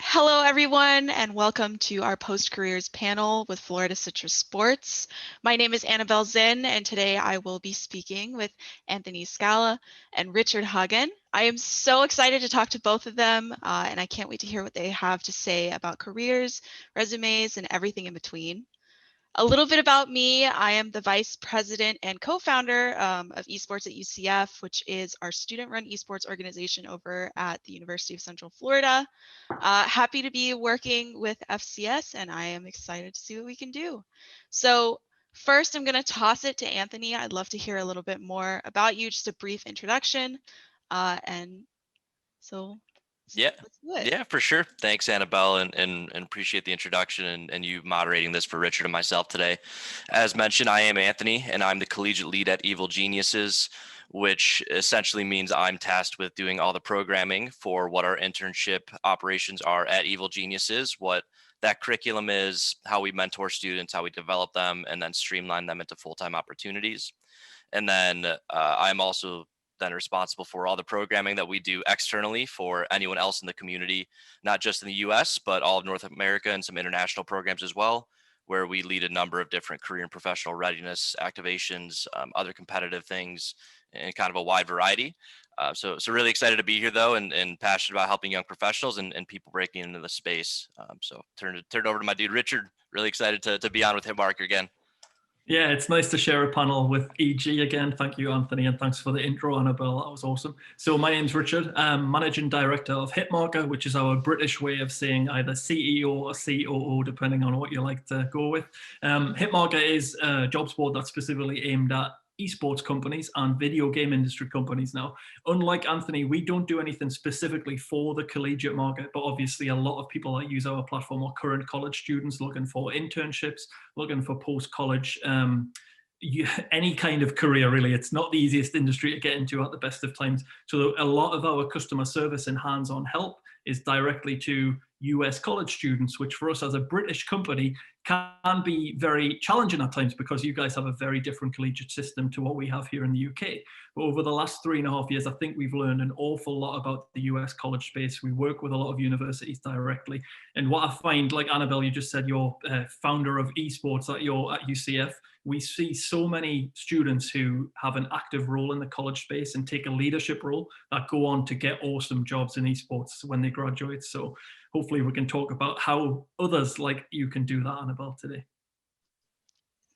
Hello, everyone, and welcome to our post-careers panel with Florida Citrus Sports. My name is Annabel Zinn, and today I will be speaking with Anthony Scala and Richard Huggan. I am so excited to talk to both of them, and I can't wait to hear what they have to say about careers, resumes, and everything in between. A little bit about me. I am the vice president and co-founder of esports at UCF, which is our student-run esports organization over at the University of Central Florida. Happy to be working with FCS, and I am excited to see what we can do. So first, I'm going to toss it to Anthony. I'd love to hear a little bit more about you, just a brief introduction. And so Yeah, let's do it. yeah, for sure. Thanks, Annabelle, and appreciate the introduction and you moderating this for Richard and myself today. As mentioned, I am Anthony, and I'm the collegiate lead at Evil Geniuses, which essentially means I'm tasked with doing all the programming for what our internship operations are at Evil Geniuses, what that curriculum is, how we mentor students, how we develop them, and then streamline them into full-time opportunities. And then I'm also then responsible for all the programming that we do externally for anyone else in the community, not just in the US, but all of North America and some international programs as well, where we lead a number of different career and professional readiness activations, other competitive things, and kind of a wide variety. So really excited to be here though, and passionate about helping young professionals and people breaking into the space. So turn it over to my dude Richard. Really excited to be on with Hitmarker again. Yeah, it's nice to share a panel with EG again. Thank you, Anthony, and thanks for the intro, Annabelle. That was awesome. So my name's Richard. I'm Managing Director of Hitmarker, which is our British way of saying either CEO or COO, depending on what you like to go with. Hitmarker is a jobs board that's specifically aimed at esports companies and video game industry companies now. Unlike Anthony, we don't do anything specifically for the collegiate market, but obviously a lot of people that use our platform are current college students looking for internships, looking for post-college any kind of career, really. It's not the easiest industry to get into at the best of times. So a lot of our customer service and hands-on help is directly to US college students, which for us as a British company can be very challenging at times because you guys have a very different collegiate system to what we have here in the UK. But over the last 3.5 years, I think we've learned an awful lot about the US college space. We work with a lot of universities directly. And what I find, like Annabelle, you just said, you're founder of esports at UCF. We see so many students who have an active role in the college space and take a leadership role that go on to get awesome jobs in esports when they graduate. So hopefully we can talk about how others like you can do that, Annabelle, today.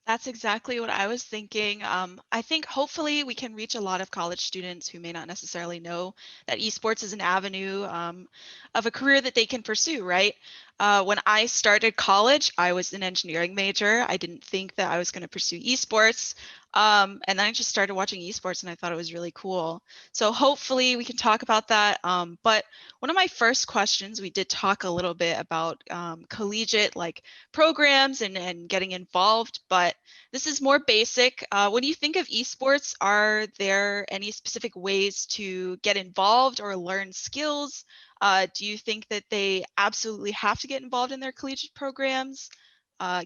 That's exactly what I was thinking. I think hopefully we can reach a lot of college students who may not necessarily know that esports is an avenue of a career that they can pursue, right? When I started college, I was an engineering major. I didn't think that I was going to pursue esports. And then I just started watching esports and I thought it was really cool. So hopefully we can talk about that. But one of my first questions, we did talk a little bit about collegiate like programs and getting involved, but this is more basic. When you think of esports, are there any specific ways to get involved or learn skills? Do you think that they absolutely have to get involved in their collegiate programs?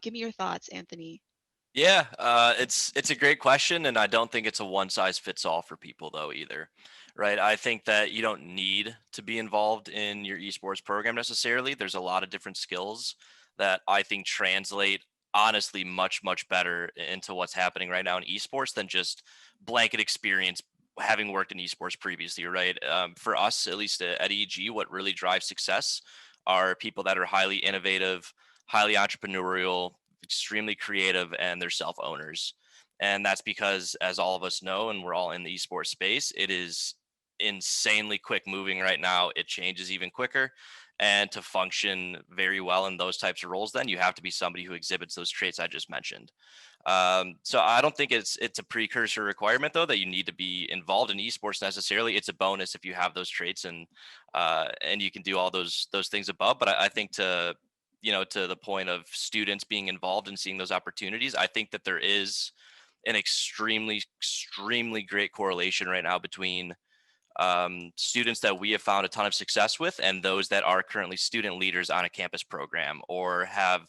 Give me your thoughts, Anthony. Yeah, it's a great question, and I don't think it's a one size fits all for people though either, right? I think that you don't need to be involved in your esports program necessarily. There's a lot of different skills that I think translate honestly much better into what's happening right now in esports than just blanket experience having worked in esports previously, right? For us, at least at EG, what really drives success are people that are highly innovative, highly entrepreneurial, extremely creative, and they're self owners. And that's because, as all of us know, and we're all in the esports space, it is insanely quick moving right now. It changes even quicker. And to function very well in those types of roles, then you have to be somebody who exhibits those traits I just mentioned. So I don't think it's a precursor requirement though that you need to be involved in esports necessarily. It's a bonus if you have those traits and you can do all those things above. But I think to the point of students being involved and seeing those opportunities, I think that there is an extremely great correlation right now between students that we have found a ton of success with and those that are currently student leaders on a campus program or have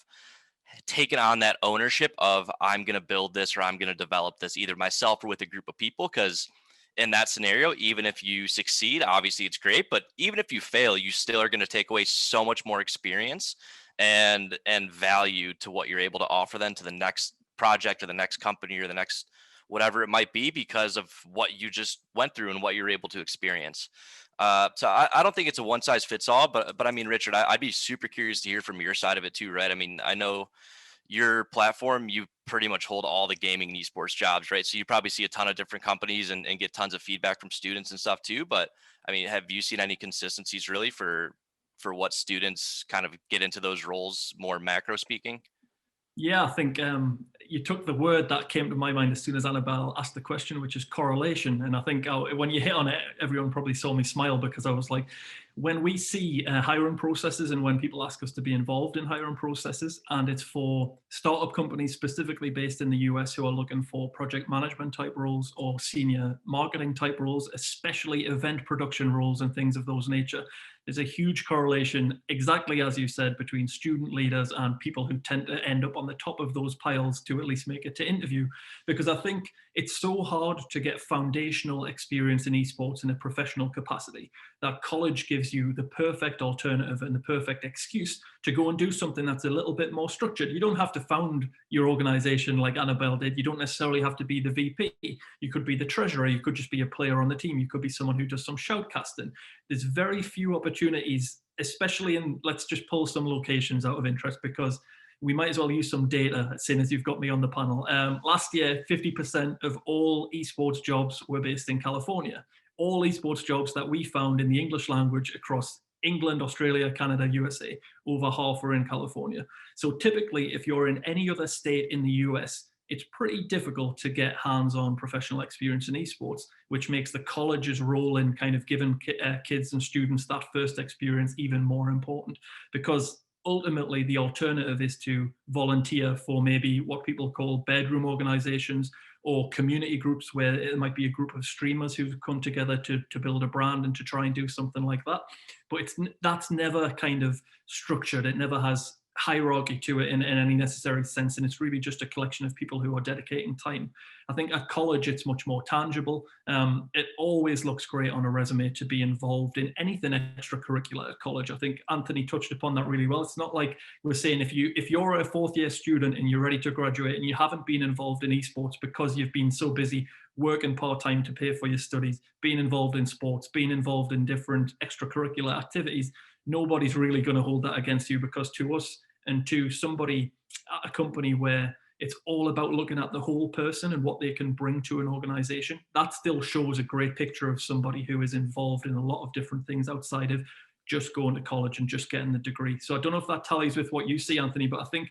taken on that ownership of I'm going to build this or I'm going to develop this either myself or with a group of people, because in that scenario, even if you succeed, obviously it's great, but even if you fail, you still are going to take away so much more experience and value to what you're able to offer then to the next project or the next company or the next whatever it might be, because of what you just went through and what you're able to experience. So I don't think it's a one size fits all, but I mean, Richard, I'd be super curious to hear from your side of it too, right? I mean, I know your platform, you pretty much hold all the gaming and esports jobs, right? So you probably see a ton of different companies and get tons of feedback from students and stuff too. But I mean, have you seen any consistencies really for what students kind of get into those roles, more macro speaking? Yeah, I think you took the word that came to my mind as soon as Annabelle asked the question, which is correlation. And I think when you hit on it, everyone probably saw me smile, because I was like, when we see hiring processes and when people ask us to be involved in hiring processes, and it's for startup companies specifically based in the US who are looking for project management type roles or senior marketing type roles, especially event production roles and things of those nature, there's a huge correlation, exactly as you said, between student leaders and people who tend to end up on the top of those piles to at least make it to interview. Because I think it's so hard to get foundational experience in esports in a professional capacity that college gives you the perfect alternative and the perfect excuse to go and do something that's a little bit more structured. You don't have to found your organization like Annabelle did. You don't necessarily have to be the VP. You could be the treasurer. You could just be a player on the team. You could be someone who does some shoutcasting. There's very few opportunities, especially in, let's just pull some locations out of interest, because we might as well use some data, seeing as you've got me on the panel. Last year, 50% of all esports jobs were based in California. All esports jobs that we found in the English language across England, Australia, Canada, USA, over half are in California. So typically, if you're in any other state in the US, it's pretty difficult to get hands-on professional experience in esports, which makes the college's role in kind of giving kids and students that first experience even more important, because ultimately the alternative is to volunteer for maybe what people call bedroom organizations or community groups, where it might be a group of streamers who've come together to build a brand and to try and do something like that. But that's never kind of structured. It never has hierarchy to it in any necessary sense, and it's really just a collection of people who are dedicating time. I think at college it's much more tangible. It always looks great on a resume to be involved in anything extracurricular at college. I think Anthony touched upon that really well. It's not like we're saying if you're a fourth year student and you're ready to graduate and you haven't been involved in esports because you've been so busy working part-time to pay for your studies, being involved in sports, being involved in different extracurricular activities, nobody's really going to hold that against you, because to us and to somebody at a company where it's all about looking at the whole person and what they can bring to an organization, that still shows a great picture of somebody who is involved in a lot of different things outside of just going to college and just getting the degree. So I don't know if that tallies with what you see, Anthony, but I think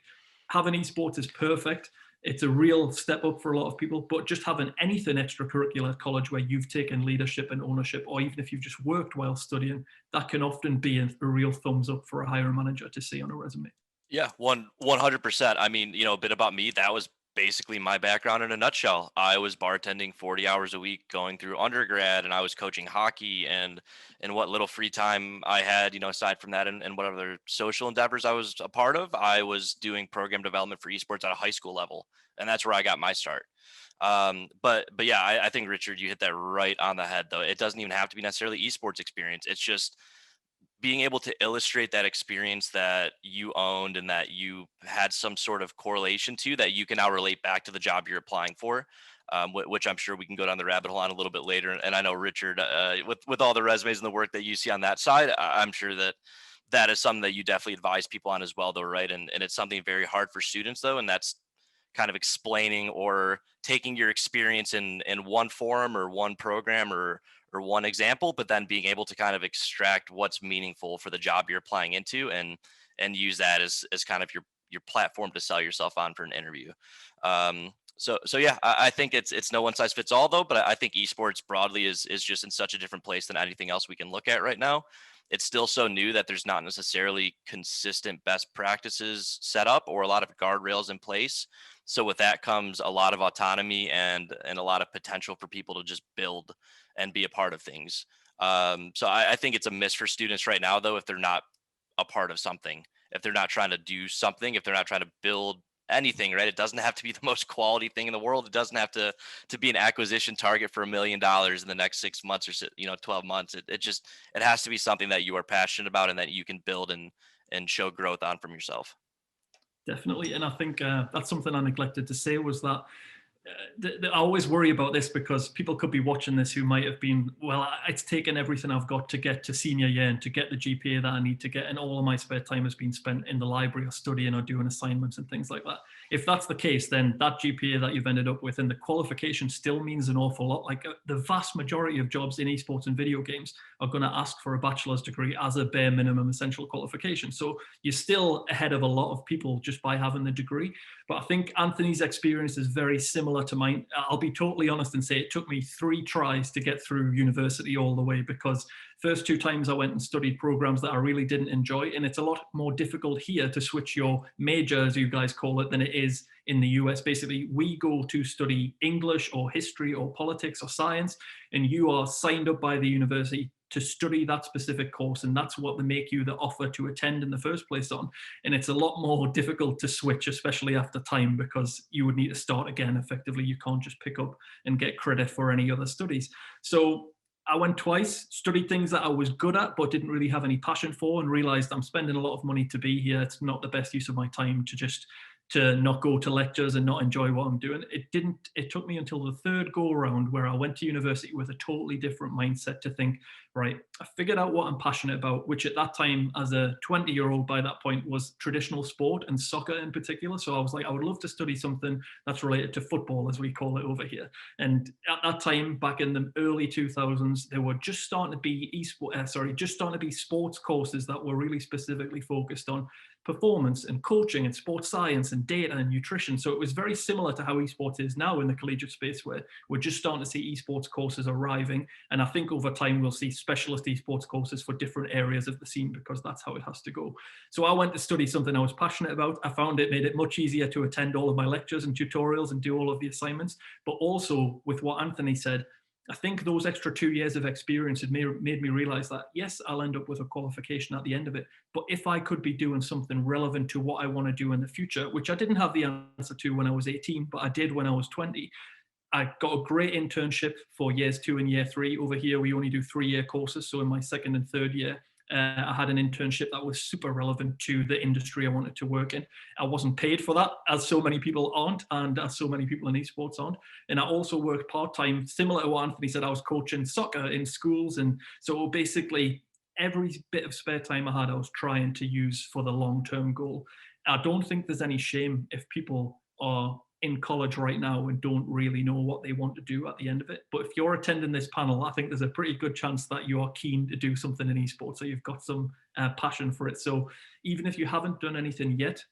having esports is perfect. It's a real step up for a lot of people, but just having anything extracurricular at college where you've taken leadership and ownership, or even if you've just worked while studying, that can often be a real thumbs up for a hiring manager to see on a resume. Yeah, 100%. I mean, a bit about me. That was basically my background in a nutshell. I was bartending 40 hours a week going through undergrad, and I was coaching hockey, and what little free time I had, aside from that, and what other social endeavors I was a part of, I was doing program development for esports at a high school level, and that's where I got my start. But yeah, I think Richard, you hit that right on the head. Though it doesn't even have to be necessarily esports experience. It's just being able to illustrate that experience that you owned and that you had some sort of correlation to, that you can now relate back to the job you're applying for, which I'm sure we can go down the rabbit hole on a little bit later. And I know Richard, with all the resumes and the work that you see on that side, I'm sure that that is something that you definitely advise people on as well, though, right? And it's something very hard for students, though, and that's kind of explaining or taking your experience in one forum or one program or one example, but then being able to kind of extract what's meaningful for the job you're applying into, and use that as kind of your platform to sell yourself on for an interview. So yeah, I think it's no one size fits all, though, but I think esports broadly is just in such a different place than anything else we can look at right now. It's still so new that there's not necessarily consistent best practices set up or a lot of guardrails in place. So with that comes a lot of autonomy and a lot of potential for people to just build and be a part of things. So I think it's a miss for students right now, though, if they're not a part of something, if they're not trying to do something, if they're not trying to build anything, right? It doesn't have to be the most quality thing in the world. It doesn't have to be an acquisition target for $1 million in the next 6 months or 12 months. It has to be something that you are passionate about and that you can build and show growth on from yourself. Definitely. And I think that's something I neglected to say was that I always worry about this because people could be watching this who might have been, well, it's taken everything I've got to get to senior year and to get the GPA that I need to get. And all of my spare time has been spent in the library or studying or doing assignments and things like that. If that's the case, then that GPA that you've ended up with and the qualification still means an awful lot. Like the vast majority of jobs in esports and video games are going to ask for a bachelor's degree as a bare minimum essential qualification. So you're still ahead of a lot of people just by having the degree. But I think Anthony's experience is very similar to mine. I'll be totally honest and say it took me 3 tries to get through university all the way, because first 2 times I went and studied programs that I really didn't enjoy. And it's a lot more difficult here to switch your major, as you guys call it, than it is in the US. Basically, we go to study English or history or politics or science, and you are signed up by the university to study that specific course, and that's what they make you the offer to attend in the first place on. And it's a lot more difficult to switch, especially after time, because you would need to start again. Effectively, you can't just pick up and get credit for any other studies. So I went twice, studied things that I was good at but didn't really have any passion for, and realized I'm spending a lot of money to be here. It's not the best use of my time to not go to lectures and not enjoy what I'm doing. It took me until the 3rd go around where I went to university with a totally different mindset to think, right, I figured out what I'm passionate about, which at that time, as a 20-year-old by that point, was traditional sport and soccer in particular. So I was like, I would love to study something that's related to football, as we call it over here. And at that time, back in the early 2000s, there were just starting to be sports courses that were really specifically focused on performance and coaching and sports science and data and nutrition. So it was very similar to how esports is now in the collegiate space, where we're just starting to see esports courses arriving. And I think over time we'll see specialist esports courses for different areas of the scene, because that's how it has to go. So I went to study something I was passionate about. I found it made it much easier to attend all of my lectures and tutorials and do all of the assignments. But also, with what Anthony said, I think those extra 2 years of experience had made me realize that, yes, I'll end up with a qualification at the end of it, but if I could be doing something relevant to what I want to do in the future, which I didn't have the answer to when I was 18, but I did when I was 20. I got a great internship for years 2 and year 3. Over here, we only do 3-year courses. So in my 2nd and 3rd year, I had an internship that was super relevant to the industry I wanted to work in. I wasn't paid for that, as so many people aren't, and as so many people in esports aren't. And I also worked part-time, similar to what Anthony said. I was coaching soccer in schools. And so basically every bit of spare time I had, I was trying to use for the long-term goal. I don't think there's any shame if people are in college right now and don't really know what they want to do at the end of it. But if you're attending this panel, I think there's a pretty good chance that you are keen to do something in esports, so you've got some passion for it. So even if you haven't done anything yet,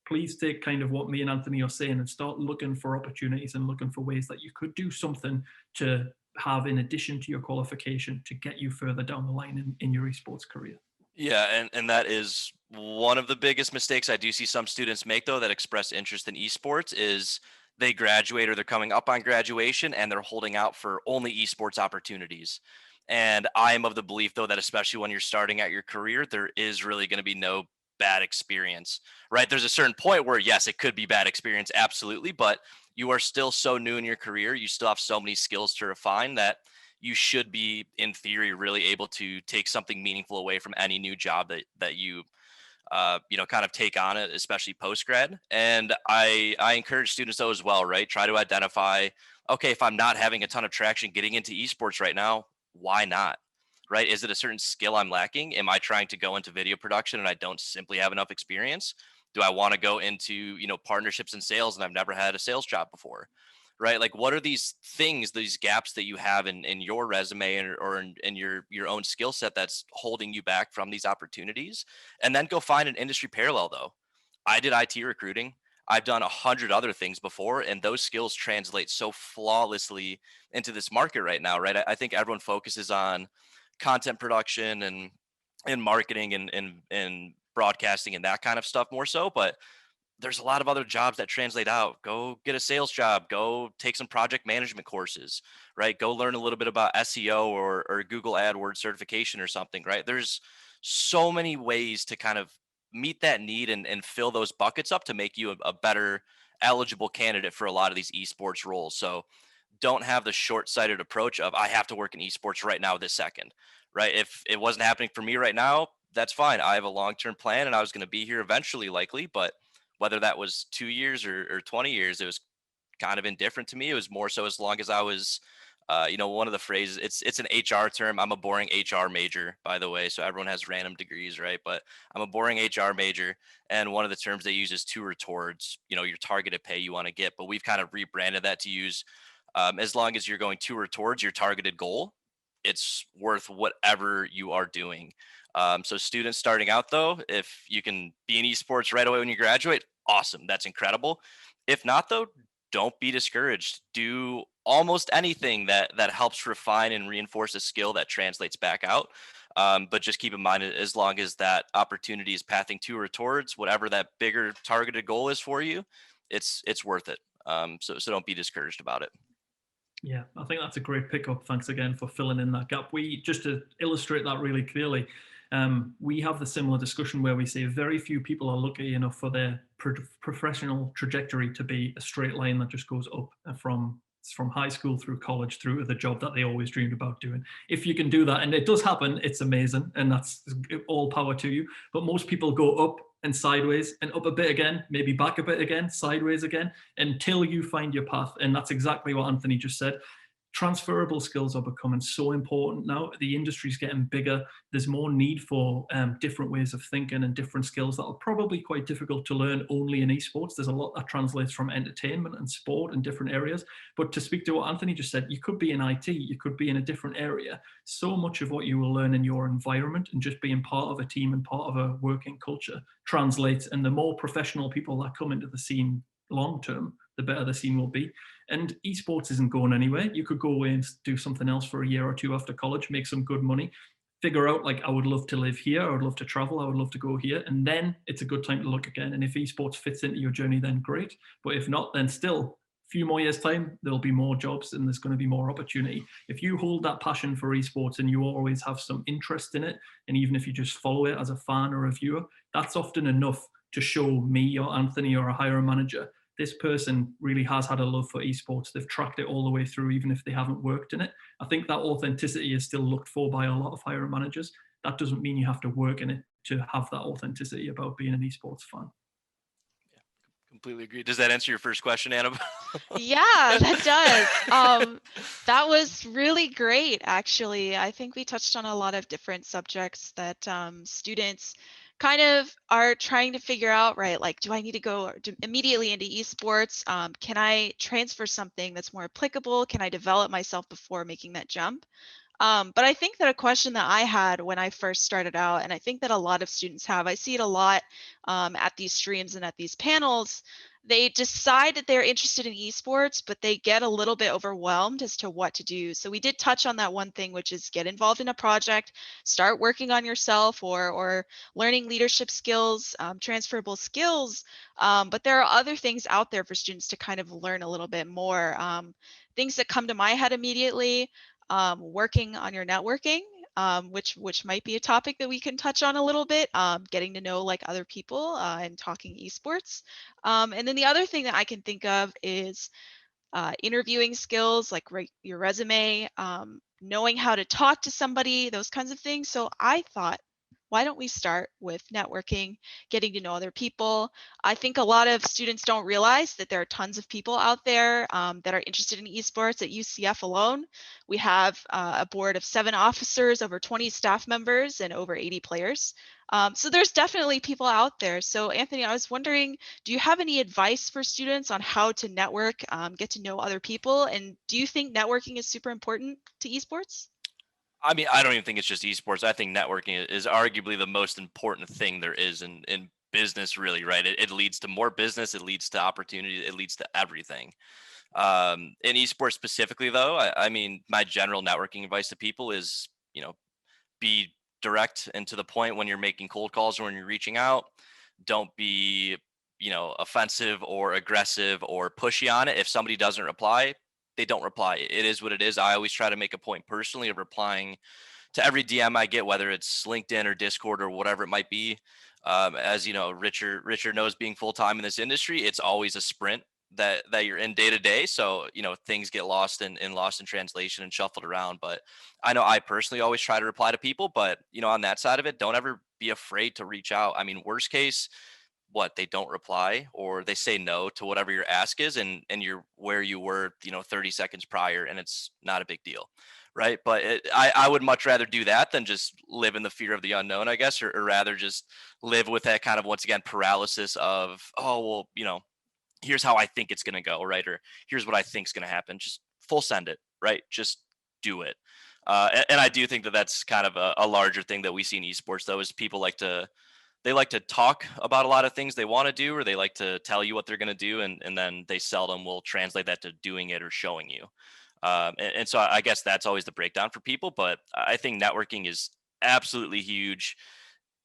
please take kind of what me and Anthony are saying and start looking for opportunities and looking for ways that you could do something to have in addition to your qualification to get you further down the line in your esports career. Yeah, and that is one of the biggest mistakes I do see some students make, though, that express interest in esports, is they graduate or they're coming up on graduation and they're holding out for only esports opportunities. And I am of the belief, though, that especially when you're starting out your career, there is really going to be no bad experience, right? There's a certain point where, yes, it could be bad experience, absolutely, but you are still so new in your career. You still have so many skills to refine that you should be, in theory, really able to take something meaningful away from any new job that you kind of take on it, especially post grad. And I encourage students though as well, right? Try to identify, okay, if I'm not having a ton of traction getting into esports right now, why not? Right? Is it a certain skill I'm lacking? Am I trying to go into video production and I don't simply have enough experience? Do I want to go into, partnerships and sales and I've never had a sales job before? Right? Like, what are these things, these gaps that you have in your resume or in your own skill set that's holding you back from these opportunities? And then go find an industry parallel, though. I did IT recruiting. I've done 100 other things before, and those skills translate so flawlessly into this market right now, right? I think everyone focuses on content production and marketing and broadcasting and that kind of stuff more so, but there's a lot of other jobs that translate out. Go get a sales job, go take some project management courses, right? Go learn a little bit about SEO or Google AdWords certification or something, right? There's so many ways to kind of meet that need and fill those buckets up to make you a better eligible candidate for a lot of these esports roles. So don't have the short-sighted approach of I have to work in esports right now this second, right? If it wasn't happening for me right now, that's fine. I have a long-term plan and I was going to be here eventually likely, but whether that was 2 years or 20 years, it was kind of indifferent to me. It was more so as long as I was, one of the phrases, it's an HR term. I'm a boring HR major, by the way. So everyone has random degrees, right? But I'm a boring HR major. And one of the terms they use is tour towards, your targeted pay you want to get. But we've kind of rebranded that to use as long as you're going to or towards your targeted goal, it's worth whatever you are doing. So students starting out though, if you can be in esports right away when you graduate, awesome. That's incredible. If not though, don't be discouraged. Do almost anything that helps refine and reinforce a skill that translates back out. But just keep in mind, as long as that opportunity is pathing to or towards whatever that bigger targeted goal is for you, it's worth it. So don't be discouraged about it. Yeah, I think that's a great pickup. Thanks again for filling in that gap. Just to illustrate that really clearly, we have the similar discussion where we say very few people are lucky enough for their professional trajectory to be a straight line that just goes up from high school through college through to the job that they always dreamed about doing. If you can do that, and it does happen, it's amazing, and that's all power to you. But most people go up and sideways and up a bit again, maybe back a bit again, sideways again, until you find your path. And that's exactly what Anthony just said. Transferable skills are becoming so important now. The industry's getting bigger. There's more need for different ways of thinking and different skills that are probably quite difficult to learn only in esports. There's a lot that translates from entertainment and sport in different areas. But to speak to what Anthony just said, you could be in IT, you could be in a different area. So much of what you will learn in your environment and just being part of a team and part of a working culture translates. And the more professional people that come into the scene long term, the better the scene will be. And esports isn't going anywhere. You could go away and do something else for a year or two after college, make some good money, figure out like, I would love to live here, I would love to travel, I would love to go here. And then it's a good time to look again. And if esports fits into your journey, then great. But if not, then still a few more years time, there'll be more jobs and there's going to be more opportunity. If you hold that passion for esports and you always have some interest in it, and even if you just follow it as a fan or a viewer, that's often enough to show me or Anthony or a hiring manager, this person really has had a love for esports. They've tracked it all the way through, even if they haven't worked in it. I think that authenticity is still looked for by a lot of hiring managers. That doesn't mean you have to work in it to have that authenticity about being an esports fan. Yeah, completely agree. Does that answer your first question, Annabelle? Yeah, that does. That was really great, actually. I think we touched on a lot of different subjects that students kind of are trying to figure out, right? Like, do I need to go immediately into esports? Can I transfer something that's more applicable? Can I develop myself before making that jump? But I think that a question that I had when I first started out, and I think that a lot of students have, I see it a lot at these streams and at these panels, they decide that they're interested in esports, but they get a little bit overwhelmed as to what to do. So we did touch on that one thing, which is get involved in a project, start working on yourself or learning leadership skills, transferable skills. But there are other things out there for students to kind of learn a little bit more. Things that come to my head immediately, working on your networking, which might be a topic that we can touch on a little bit, getting to know like other people and talking esports. And then the other thing that I can think of is interviewing skills, like your resume, knowing how to talk to somebody, those kinds of things. So I thought, why don't we start with networking, getting to know other people? I think a lot of students don't realize that there are tons of people out there that are interested in esports. At UCF alone, we have a board of 7 officers, over 20 staff members, and over 80 players. So there's definitely people out there. So Anthony, I was wondering, do you have any advice for students on how to network, get to know other people? And do you think networking is super important to esports? I mean, I don't even think it's just esports. I think networking is arguably the most important thing there is in business, really, right? It leads to more business, it leads to opportunity, it leads to everything. In esports specifically, though, I mean, my general networking advice to people is, be direct and to the point when you're making cold calls or when you're reaching out. Don't be, offensive or aggressive or pushy on it. If somebody doesn't reply, they don't reply. It is what it is. I always try to make a point personally of replying to every DM I get, whether it's LinkedIn or Discord or whatever it might be. As you know, Richard knows, being full time in this industry, it's always a sprint that you're in day to day. So things get lost in translation and shuffled around. But I know I personally always try to reply to people. But on that side of it, don't ever be afraid to reach out. I mean, worst case, what, they don't reply or they say no to whatever your ask is, and you're where you were 30 seconds prior, and it's not a big deal, right? But I would much rather do that than just live in the fear of the unknown, I guess, or rather just live with that kind of, once again, paralysis of, oh well, here's how I think it's going to go, right? Or here's what I think is going to happen. Just full send it, right? Just do it. And I do think that that's kind of a larger thing that we see in esports, though, is people they like to talk about a lot of things they want to do, or they like to tell you what they're going to do, and then they seldom will translate that to doing it or showing you. And so I guess that's always the breakdown for people. But I think networking is absolutely huge.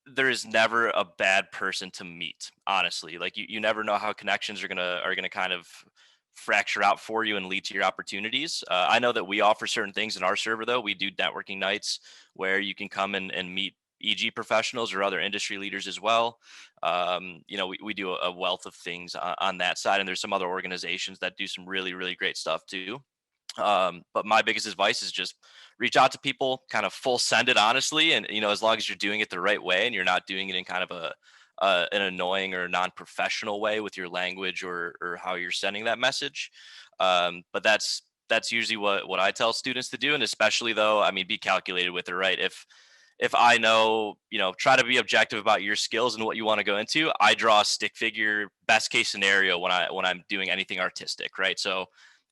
There is never a bad person to meet, honestly. Like you never know how connections are gonna kind of fracture out for you and lead to your opportunities. I know that we offer certain things in our server, though. We do networking nights where you can come and meet EG professionals or other industry leaders as well. We do a wealth of things on that side, and there's some other organizations that do some really, really great stuff too. But my biggest advice is just reach out to people, kind of full send it honestly, and as long as you're doing it the right way and you're not doing it in kind of an annoying or non-professional way with your language or how you're sending that message. But that's usually what I tell students to do, and especially, though, I mean, be calculated with it, right? If I know, try to be objective about your skills and what you want to go into. I draw a stick figure best case scenario when I'm doing anything artistic, right? So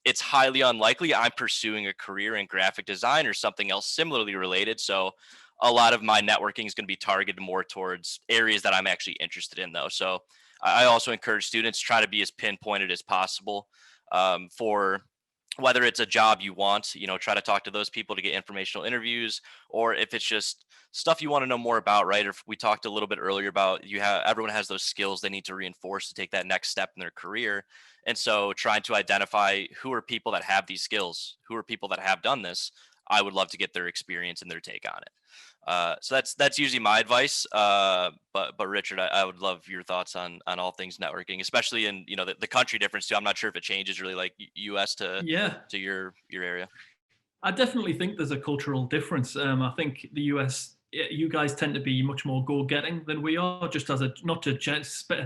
it's highly unlikely I'm pursuing a career in graphic design or something else similarly related. So a lot of my networking is going to be targeted more towards areas that I'm actually interested in, though. So I also encourage students try to be as pinpointed as possible, for whether it's a job you want, try to talk to those people to get informational interviews, or if it's just stuff you want to know more about, right? Or if we talked a little bit earlier about everyone has those skills they need to reinforce to take that next step in their career. And so trying to identify who are people that have these skills, who are people that have done this. I would love to get their experience and their take on it. So that's usually my advice. But Richard, I would love your thoughts on all things networking, especially in the country difference too. I'm not sure if it changes really, like US to Yeah, your area. I definitely think there's a cultural difference. I think the US, you guys tend to be much more go-getting than we are. Just as not to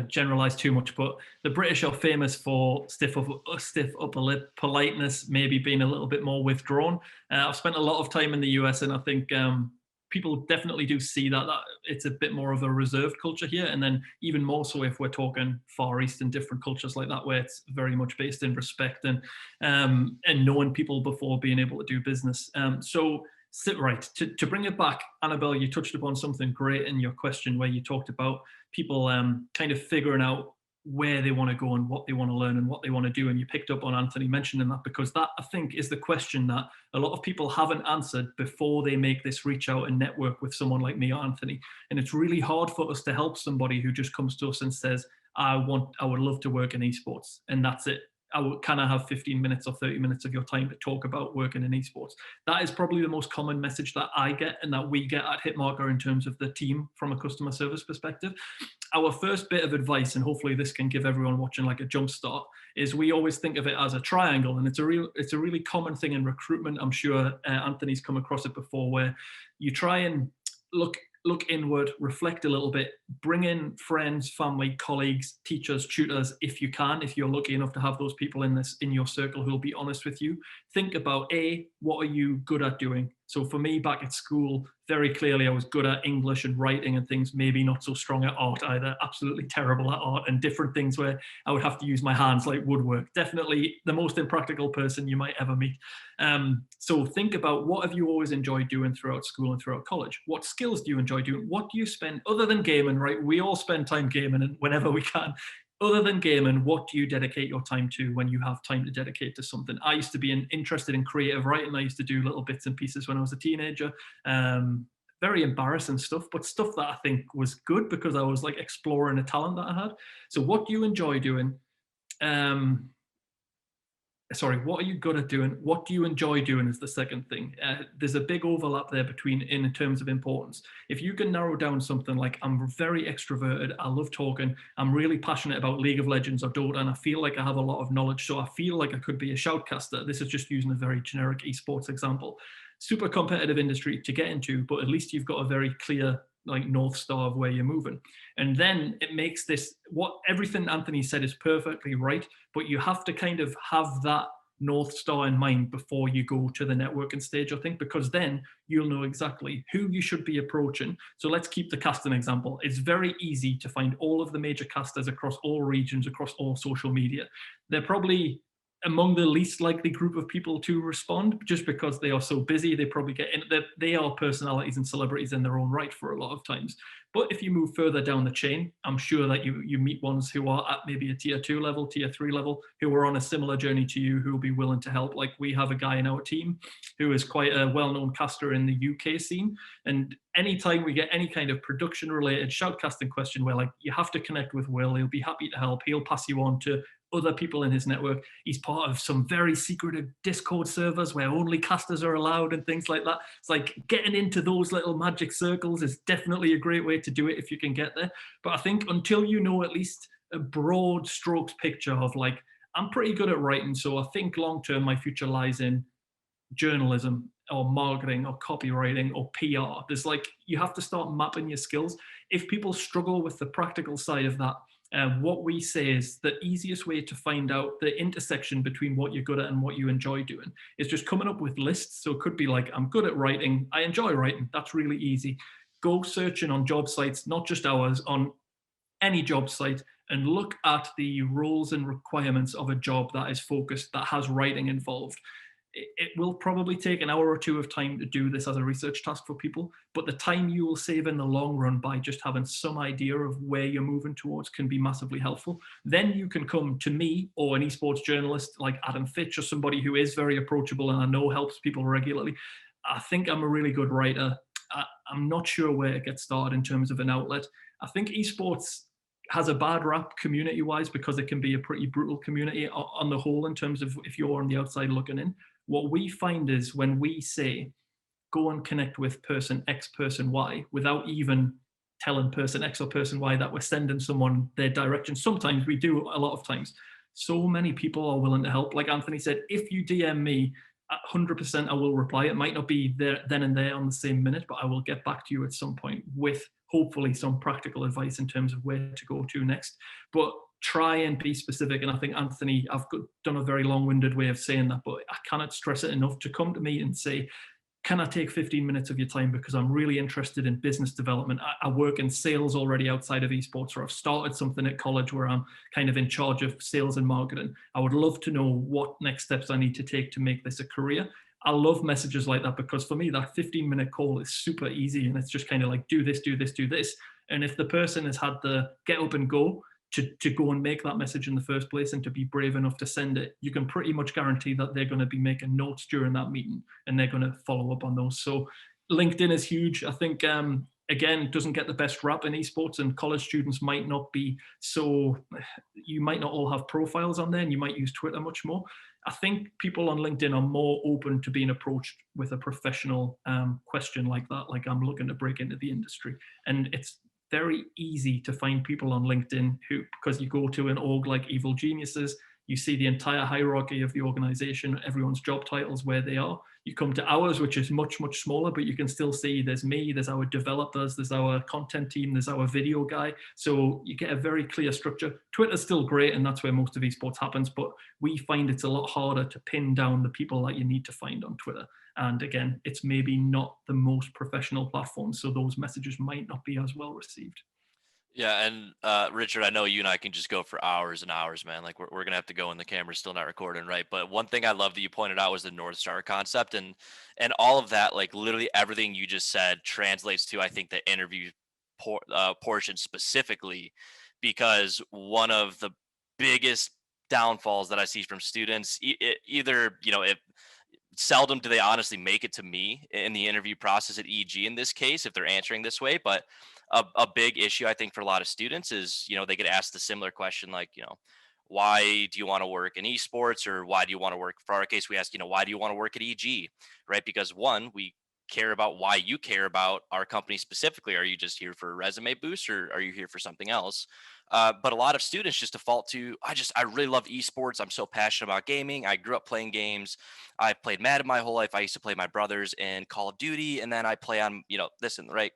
generalize too much, but the British are famous for stiff upper lip politeness, maybe being a little bit more withdrawn. I've spent a lot of time in the US, and I think people definitely do see that it's a bit more of a reserved culture here, and then even more so if we're talking Far East and different cultures like that, where it's very much based in respect and knowing people before being able to do business. To bring it back, Annabel, you touched upon something great in your question where you talked about people kind of figuring out where they want to go and what they want to learn and what they want to do. And you picked up on Anthony mentioning that, because that, I think, is the question that a lot of people haven't answered before they make this reach out and network with someone like me or Anthony. And it's really hard for us to help somebody who just comes to us and says, I would love to work in esports, and that's it. Can I have 15 minutes or 30 minutes of your time to talk about working in esports? That is probably the most common message that I get and that we get at Hitmarker in terms of the team from a customer service perspective. Our first bit of advice, and hopefully this can give everyone watching like a jump start, is we always think of it as a triangle, and it's a really common thing in recruitment. I'm sure Anthony's come across it before, where you try and look inward, reflect a little bit, bring in friends, family, colleagues, teachers, tutors, if you can, if you're lucky enough to have those people in your circle who'll be honest with you. Think about, what are you good at doing? So for me, back at school, very clearly I was good at English and writing and things, maybe not so strong at art either, absolutely terrible at art, and different things where I would have to use my hands, like woodwork. Definitely the most impractical person you might ever meet. So think about, what have you always enjoyed doing throughout school and throughout college? What skills do you enjoy doing? What do you spend, other than gaming, right? We all spend time gaming and whenever we can. Other than gaming, what do you dedicate your time to when you have time to dedicate to something? I used to be interested in creative writing. I used to do little bits and pieces when I was a teenager. Very embarrassing stuff, but stuff that I think was good because I was like exploring a talent that I had. So what do you enjoy doing? sorry, what are you good at doing? What do you enjoy doing is the second thing. There's a big overlap there between in terms of importance. If you can narrow down something like, I'm very extroverted, I love talking, I'm really passionate about League of Legends or Dota, and I feel like I have a lot of knowledge, so I feel like I could be a shoutcaster. This is just using a very generic esports example. Super competitive industry to get into, but at least you've got a very clear like North Star of where you're moving. And then it makes this, what everything Anthony said is perfectly right, but you have to kind of have that North Star in mind before you go to the networking stage, I think, because then you'll know exactly who you should be approaching. So let's keep the casting example. It's very easy to find all of the major casters across all regions, across all social media. They're probably among the least likely group of people to respond just because they are so busy. They probably get in, they are personalities and celebrities in their own right for a lot of times. But if you move further down the chain, I'm sure that you meet ones who are at maybe a tier 2 level, tier 3 level, who are on a similar journey to you, who will be willing to help. Like we have a guy in our team who is quite a well-known caster in the UK scene. And anytime we get any kind of production related shoutcasting question where like you have to connect with Will, he'll be happy to help. He'll pass you on to other people in his network. He's part of some very secretive Discord servers where only casters are allowed and things like that. It's like getting into those little magic circles is definitely a great way to do it if you can get there. But I think until you know at least a broad strokes picture of like, I'm pretty good at writing, so I think long term my future lies in journalism or marketing or copywriting or PR. There's like, you have to start mapping your skills. If people struggle with the practical side of that, what we say is the easiest way to find out the intersection between what you're good at and what you enjoy doing is just coming up with lists. So it could be like, I'm good at writing, I enjoy writing, that's really easy. Go searching on job sites, not just ours, on any job site, and look at the roles and requirements of a job that is focused, that has writing involved. It will probably take an hour or two of time to do this as a research task for people, but the time you will save in the long run by just having some idea of where you're moving towards can be massively helpful. Then you can come to me or an esports journalist like Adam Fitch or somebody who is very approachable and I know helps people regularly. I think I'm a really good writer. I'm not sure where to get started in terms of an outlet. I think esports has a bad rap community-wise because it can be a pretty brutal community on the whole in terms of if you're on the outside looking in. What we find is when we say, go and connect with person X, person Y, without even telling person X or person Y that we're sending someone their direction. Sometimes we do, a lot of times. So many people are willing to help. Like Anthony said, if you DM me, 100% I will reply. It might not be there then and there on the same minute, but I will get back to you at some point with hopefully some practical advice in terms of where to go to next. But try and be specific. And I think, Anthony, I've done a very long-winded way of saying that, but I cannot stress it enough to come to me and say, can I take 15 minutes of your time because I'm really interested in business development. I work in sales already outside of esports, or I've started something at college where I'm kind of in charge of sales and marketing. I would love to know what next steps I need to take to make this a career. I love messages like that because for me, that 15-minute call is super easy and it's just kind of like, do this, do this, do this. And if the person has had the get up and go to go and make that message in the first place and to be brave enough to send it, you can pretty much guarantee that they're going to be making notes during that meeting and they're going to follow up on those. So LinkedIn is huge. I think, again, it doesn't get the best rap in esports, and college students might not be so, you might not all have profiles on there and you might use Twitter much more. I think people on LinkedIn are more open to being approached with a professional question like that, like I'm looking to break into the industry. And it's very easy to find people on LinkedIn who, because you go to an org like Evil Geniuses, you see the entire hierarchy of the organization, everyone's job titles, where they are. You come to ours, which is much, much smaller, but you can still see there's me, there's our developers, there's our content team, there's our video guy. So you get a very clear structure. Twitter's still great, and that's where most of esports happens, but we find it's a lot harder to pin down the people that you need to find on Twitter. And again, it's maybe not the most professional platform, so those messages might not be as well received. Yeah, and Richard, I know you and I can just go for hours and hours, man. Like we're gonna have to go, and the camera's still not recording, right? But one thing I love that you pointed out was the North Star concept, and all of that, like literally everything you just said, translates to, I think, the interview portion specifically, because one of the biggest downfalls that I see from students, either if seldom do they honestly make it to me in the interview process at EG in this case, if they're answering this way. But a big issue I think for a lot of students is, they get asked the similar question, like, why do you want to work in esports, or why do you want to work, for our case, we ask, why do you want to work at EG, right? Because one, we care about why you care about our company specifically. Are you just here for a resume boost, or are you here for something else? But a lot of students just default to, I really love esports. I'm so passionate about gaming. I grew up playing games. I played Madden my whole life. I used to play my brothers in Call of Duty, and then I play on, this and right.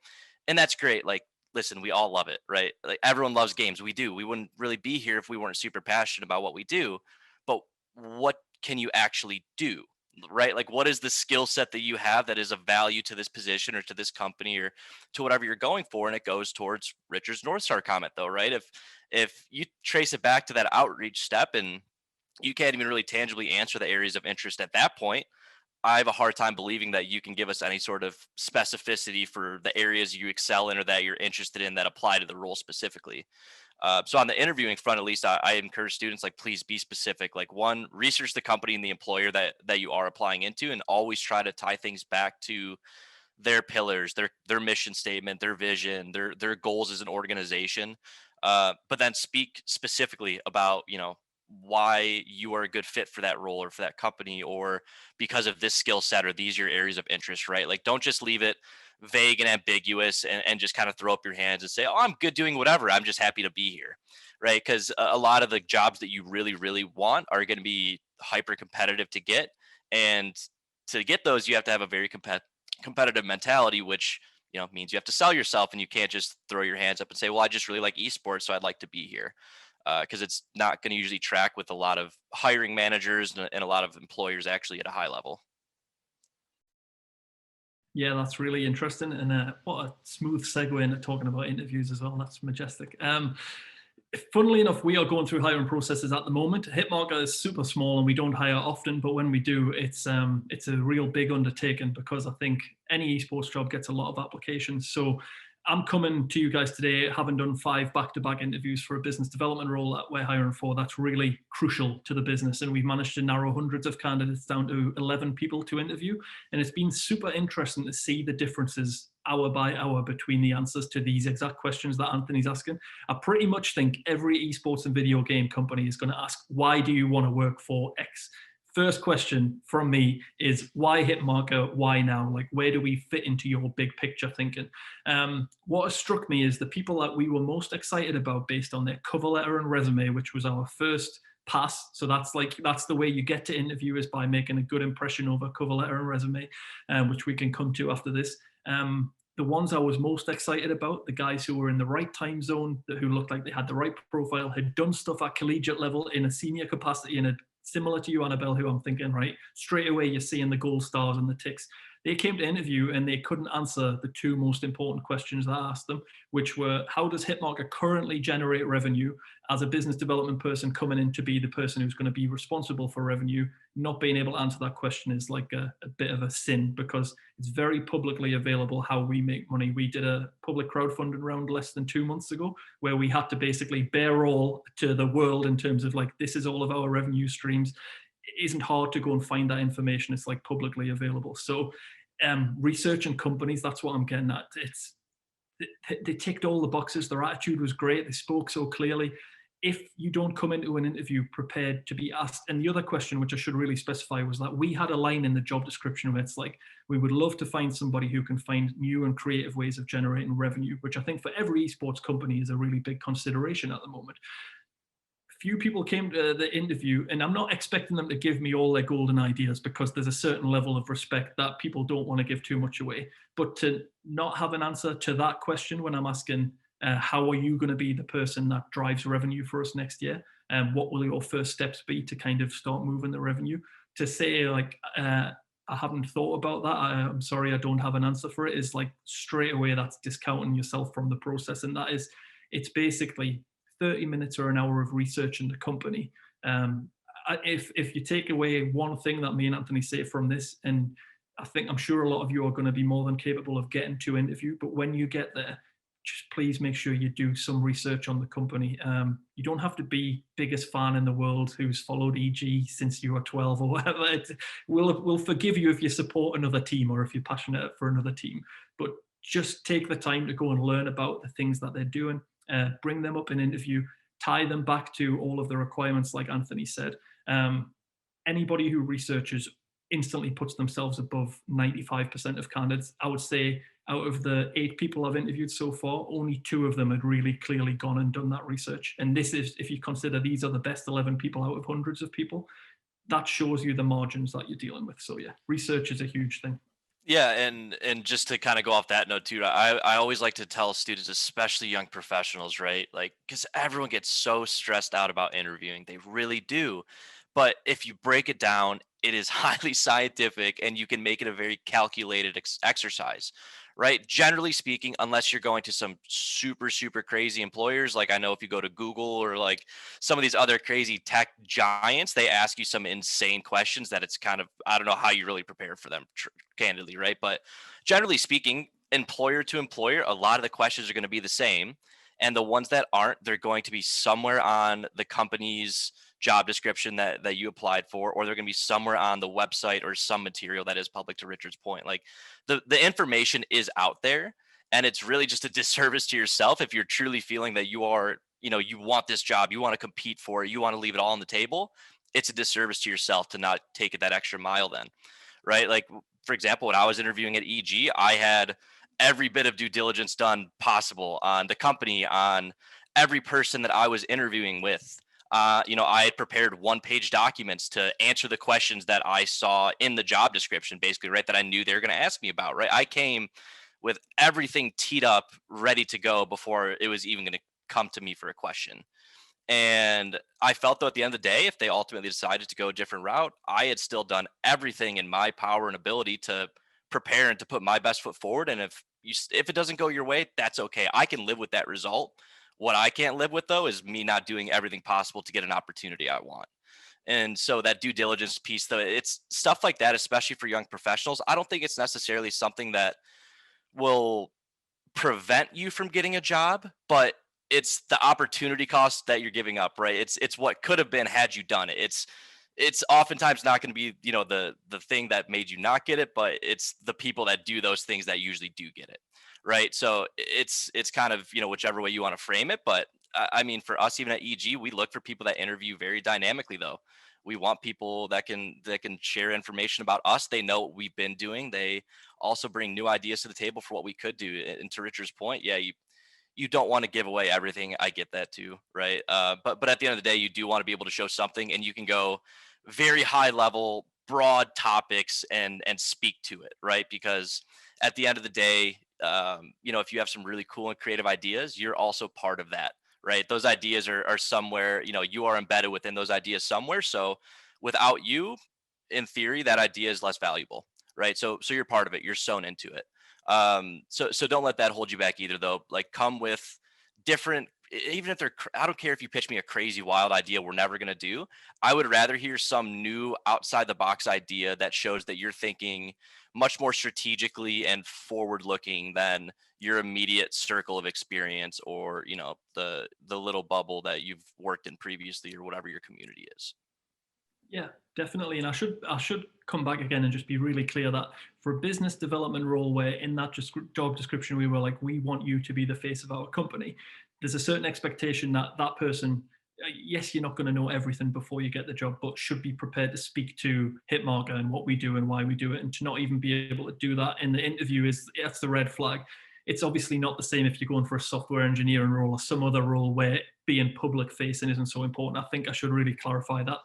And that's great. Like, listen, we all love it, right? Like, everyone loves games. We do. We wouldn't really be here if we weren't super passionate about what we do. But what can you actually do? Right? Like, what is the skill set that you have that is of value to this position or to this company or to whatever you're going for? And it goes towards Richard's North Star comment, though, right? If you trace it back to that outreach step and you can't even really tangibly answer the areas of interest at that point, I have a hard time believing that you can give us any sort of specificity for the areas you excel in or that you're interested in that apply to the role specifically. So on the interviewing front, at least, I encourage students, like, please be specific. Like, one, research the company and the employer that you are applying into, and always try to tie things back to their pillars, their mission statement, their vision, their goals as an organization. But then speak specifically about, why you are a good fit for that role or for that company, or because of this skill set, or these are your areas of interest, right? Like, don't just leave it vague and ambiguous and just kind of throw up your hands and say, oh, I'm good doing whatever, I'm just happy to be here, right? Because a lot of the jobs that you really, really want are going to be hyper competitive to get. And to get those, you have to have a very competitive mentality, which, means you have to sell yourself, and you can't just throw your hands up and say, well, I just really like esports, so I'd like to be here. Because it's not going to usually track with a lot of hiring managers and a lot of employers actually at a high level. Yeah, that's really interesting. And what a smooth segue into talking about interviews as well. That's majestic. Funnily enough, we are going through hiring processes at the moment. Hitmarker is super small and we don't hire often, but when we do, it's a real big undertaking, because I think any esports job gets a lot of applications. So I'm coming to you guys today, having done 5 back-to-back interviews for a business development role that we're hiring for. That's really crucial to the business. And we've managed to narrow hundreds of candidates down to 11 people to interview. And it's been super interesting to see the differences hour by hour between the answers to these exact questions that Anthony's asking. I pretty much think every esports and video game company is going to ask, why do you want to work for X? First question from me is, why Hitmarker? Why now? Like, where do we fit into your big picture thinking? What has struck me is the people that we were most excited about based on their cover letter and resume, which was our first pass. So that's the way you get to interview, is by making a good impression over cover letter and resume, which we can come to after this. The ones I was most excited about, the guys who were in the right time zone, who looked like they had the right profile, had done stuff at collegiate level in a senior capacity, and had, similar to you, Annabel, who I'm thinking, right, straight away you're seeing the gold stars and the ticks. They came to interview and they couldn't answer the 2 most important questions that I asked them, which were, how does Hitmarker currently generate revenue? As a business development person coming in to be the person who's going to be responsible for revenue, not being able to answer that question is like a bit of a sin, because it's very publicly available how we make money. We did a public crowdfunding round less than 2 months ago, where we had to basically bear all to the world in terms of, like, this is all of our revenue streams. It isn't hard to go and find that information. It's like publicly available. So researching companies, that's what I'm getting at. They ticked all the boxes. Their attitude was great. They spoke so clearly. If you don't come into an interview prepared to be asked, and the other question, which I should really specify, was that we had a line in the job description where it's like, we would love to find somebody who can find new and creative ways of generating revenue, which I think for every esports company is a really big consideration at the moment. Few people came to the interview, and I'm not expecting them to give me all their golden ideas, because there's a certain level of respect that people don't want to give too much away. But to not have an answer to that question when I'm asking, how are you going to be the person that drives revenue for us next year? And what will your first steps be to kind of start moving the revenue? To say, like, I haven't thought about that, I'm sorry, I don't have an answer for it, is like, straight away that's discounting yourself from the process. And that is, it's basically 30 minutes or an hour of research in the company. If you take away one thing that me and Anthony say from this, and I'm sure a lot of you are going to be more than capable of getting to interview, but when you get there, just please make sure you do some research on the company. You don't have to be biggest fan in the world who's followed EG since you were 12 or whatever. We'll forgive you if you support another team or if you're passionate for another team, but just take the time to go and learn about the things that they're doing. Bring them up in interview, tie them back to all of the requirements, like Anthony said. Anybody who researches instantly puts themselves above 95% of candidates. I would say out of the 8 people I've interviewed so far, only 2 of them had really clearly gone and done that research. And this is, if you consider these are the best 11 people out of hundreds of people, that shows you the margins that you're dealing with. So yeah, research is a huge thing. Yeah, and just to kind of go off that note too, I always like to tell students, especially young professionals, right? Like, because everyone gets so stressed out about interviewing, they really do. But if you break it down, it is highly scientific, and you can make it a very calculated exercise, right? Generally speaking, unless you're going to some super crazy employers, like I know if you go to Google or like some of these other crazy tech giants, they ask you some insane questions that it's kind of, I don't know how you really prepare for them, candidly, right? But generally speaking, employer to employer, a lot of the questions are going to be the same. And the ones that aren't, they're going to be somewhere on the company's job description that you applied for, or they're going to be somewhere on the website or some material that is public, to Richard's point. Like the information is out there, and it's really just a disservice to yourself if you're truly feeling that you are, you want this job, you want to compete for it, you want to leave it all on the table. It's a disservice to yourself to not take it that extra mile then, right? Like, for example, when I was interviewing at EG, I had every bit of due diligence done possible on the company, on every person that I was interviewing with. I had prepared 1-page documents to answer the questions that I saw in the job description, basically, right, that I knew they were going to ask me about, right? I came with everything teed up, ready to go before it was even going to come to me for a question. And I felt though at the end of the day, if they ultimately decided to go a different route, I had still done everything in my power and ability to prepare and to put my best foot forward. And if it doesn't go your way, that's okay. I can live with that result. What I can't live with though is me not doing everything possible to get an opportunity I want. And so that due diligence piece, though, it's stuff like that, especially for young professionals. I don't think it's necessarily something that will prevent you from getting a job, but it's the opportunity cost that you're giving up, right? It's what could have been had you done it. It's oftentimes not going to be, the thing that made you not get it, but it's the people that do those things that usually do get it, right? So it's kind of, whichever way you want to frame it. But I mean, for us, even at EG, we look for people that interview very dynamically, though. We want people that can share information about us. They know what we've been doing. They also bring new ideas to the table for what we could do. And to Richard's point, yeah, you don't want to give away everything. I get that too, right? But at the end of the day, you do want to be able to show something, and you can go very high level, broad topics and speak to it, right? Because at the end of the day, if you have some really cool and creative ideas, you're also part of that, right? Those ideas are somewhere, you are embedded within those ideas somewhere. So without you, in theory, that idea is less valuable, right? So you're part of it. You're sewn into it. So don't let that hold you back either, though. Like, come with different, even if I don't care if you pitch me a crazy wild idea we're never going to do. I would rather hear some new outside the box idea that shows that you're thinking much more strategically and forward looking than your immediate circle of experience, or the little bubble that you've worked in previously, or whatever your community is. Yeah, definitely. And I should come back again and just be really clear that for a business development role, where in that job description we were like, we want you to be the face of our company, there's a certain expectation that that person, yes, you're not going to know everything before you get the job, but should be prepared to speak to Hitmarker and what we do and why we do it. And to not even be able to do that in the interview that's the red flag. It's obviously not the same if you're going for a software engineering role or some other role where being public facing isn't so important. I think I should really clarify that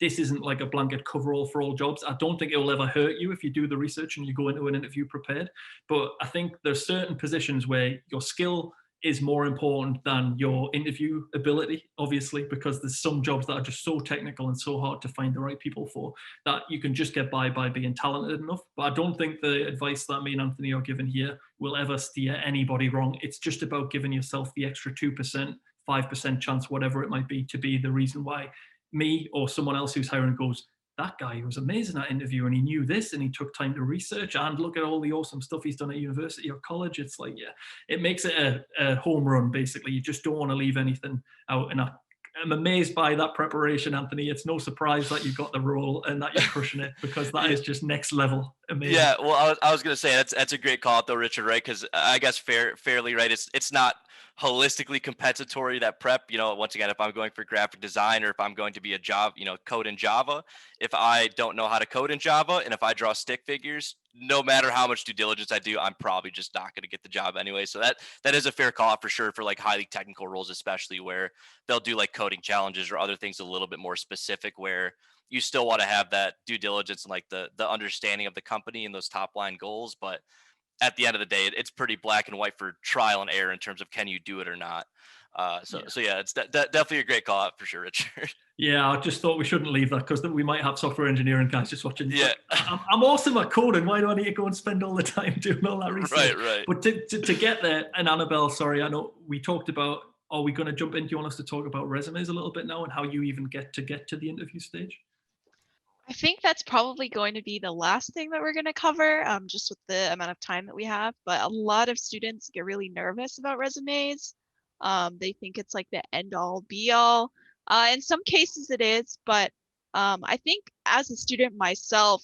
this isn't like a blanket coverall for all jobs. I don't think it will ever hurt you if you do the research and you go into an interview prepared. But I think there's certain positions where your skill is more important than your interview ability, obviously, because there's some jobs that are just so technical and so hard to find the right people for that you can just get by being talented enough. But I don't think the advice that me and Anthony are giving here will ever steer anybody wrong. It's just about giving yourself the extra 2%, 5% chance, whatever it might be, to be the reason why me or someone else who's hiring goes, that guy was amazing at interview and he knew this and he took time to research and look at all the awesome stuff he's done at university or college. It's like, yeah, it makes it a home run, basically. You just don't want to leave anything out. And I'm amazed by that preparation, Anthony. It's no surprise that you got the role and that you're crushing it, because that is just next level amazing. Yeah, well, I was going to say that's a great call out though, Richard, right? Because I guess fairly, right, it's not holistically compensatory, that prep, once again, if I'm going for graphic design or if I'm going to be a Java, code in Java, if I don't know how to code in Java and if I draw stick figures, no matter how much due diligence I do, I'm probably just not going to get the job anyway. So that is a fair call out for sure for like highly technical roles, especially where they'll do like coding challenges or other things a little bit more specific, where you still want to have that due diligence and like the understanding of the company and those top line goals. But at the end of the day, it's pretty black and white for trial and error in terms of can you do it or not. So yeah, it's definitely a great call out for sure, Richard. Yeah, I just thought we shouldn't leave that because we might have software engineering guys just watching. Yeah, I'm awesome at coding. Why do I need to go and spend all the time doing all that research? Right. But to get there, and Annabel, sorry, I know we talked about. Are we going to jump in? Do you want us to talk about resumes a little bit now and how you even get to the interview stage? I think that's probably going to be the last thing that we're going to cover, just with the amount of time that we have. But a lot of students get really nervous about resumes. They think it's like the end all be all. In some cases it is, but I think as a student myself,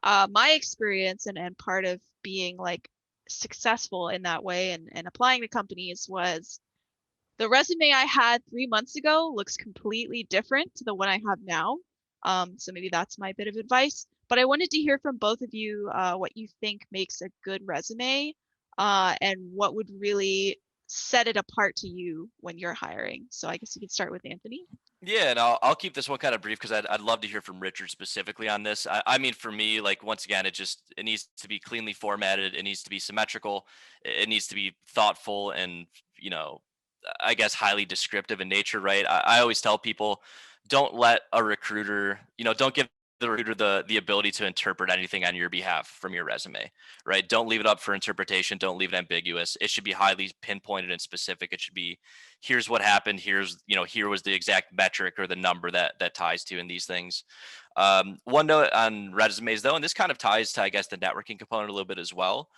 my experience and part of being like successful in that way and applying to companies was the resume I had 3 months ago looks completely different to the one I have now. So maybe that's my bit of advice. But I wanted to hear from both of you what you think makes a good resume and what would really set it apart to you when you're hiring. So I guess you could start with Anthony. Yeah, and I'll keep this one kind of brief because I'd love to hear from Richard specifically on this. I mean, for me, like once again, it needs to be cleanly formatted. It needs to be symmetrical. It needs to be thoughtful and I guess highly descriptive in nature. Right. I always tell people, don't let a recruiter, don't give the recruiter the ability to interpret anything on your behalf from your resume, right? Don't leave it up for interpretation. Don't leave it ambiguous. It should be highly pinpointed and specific. It should be, here's what happened. Here's, here was the exact metric or the number that ties to in these things. One note on resumes though, and this kind of ties to, I guess, the networking component a little bit as well.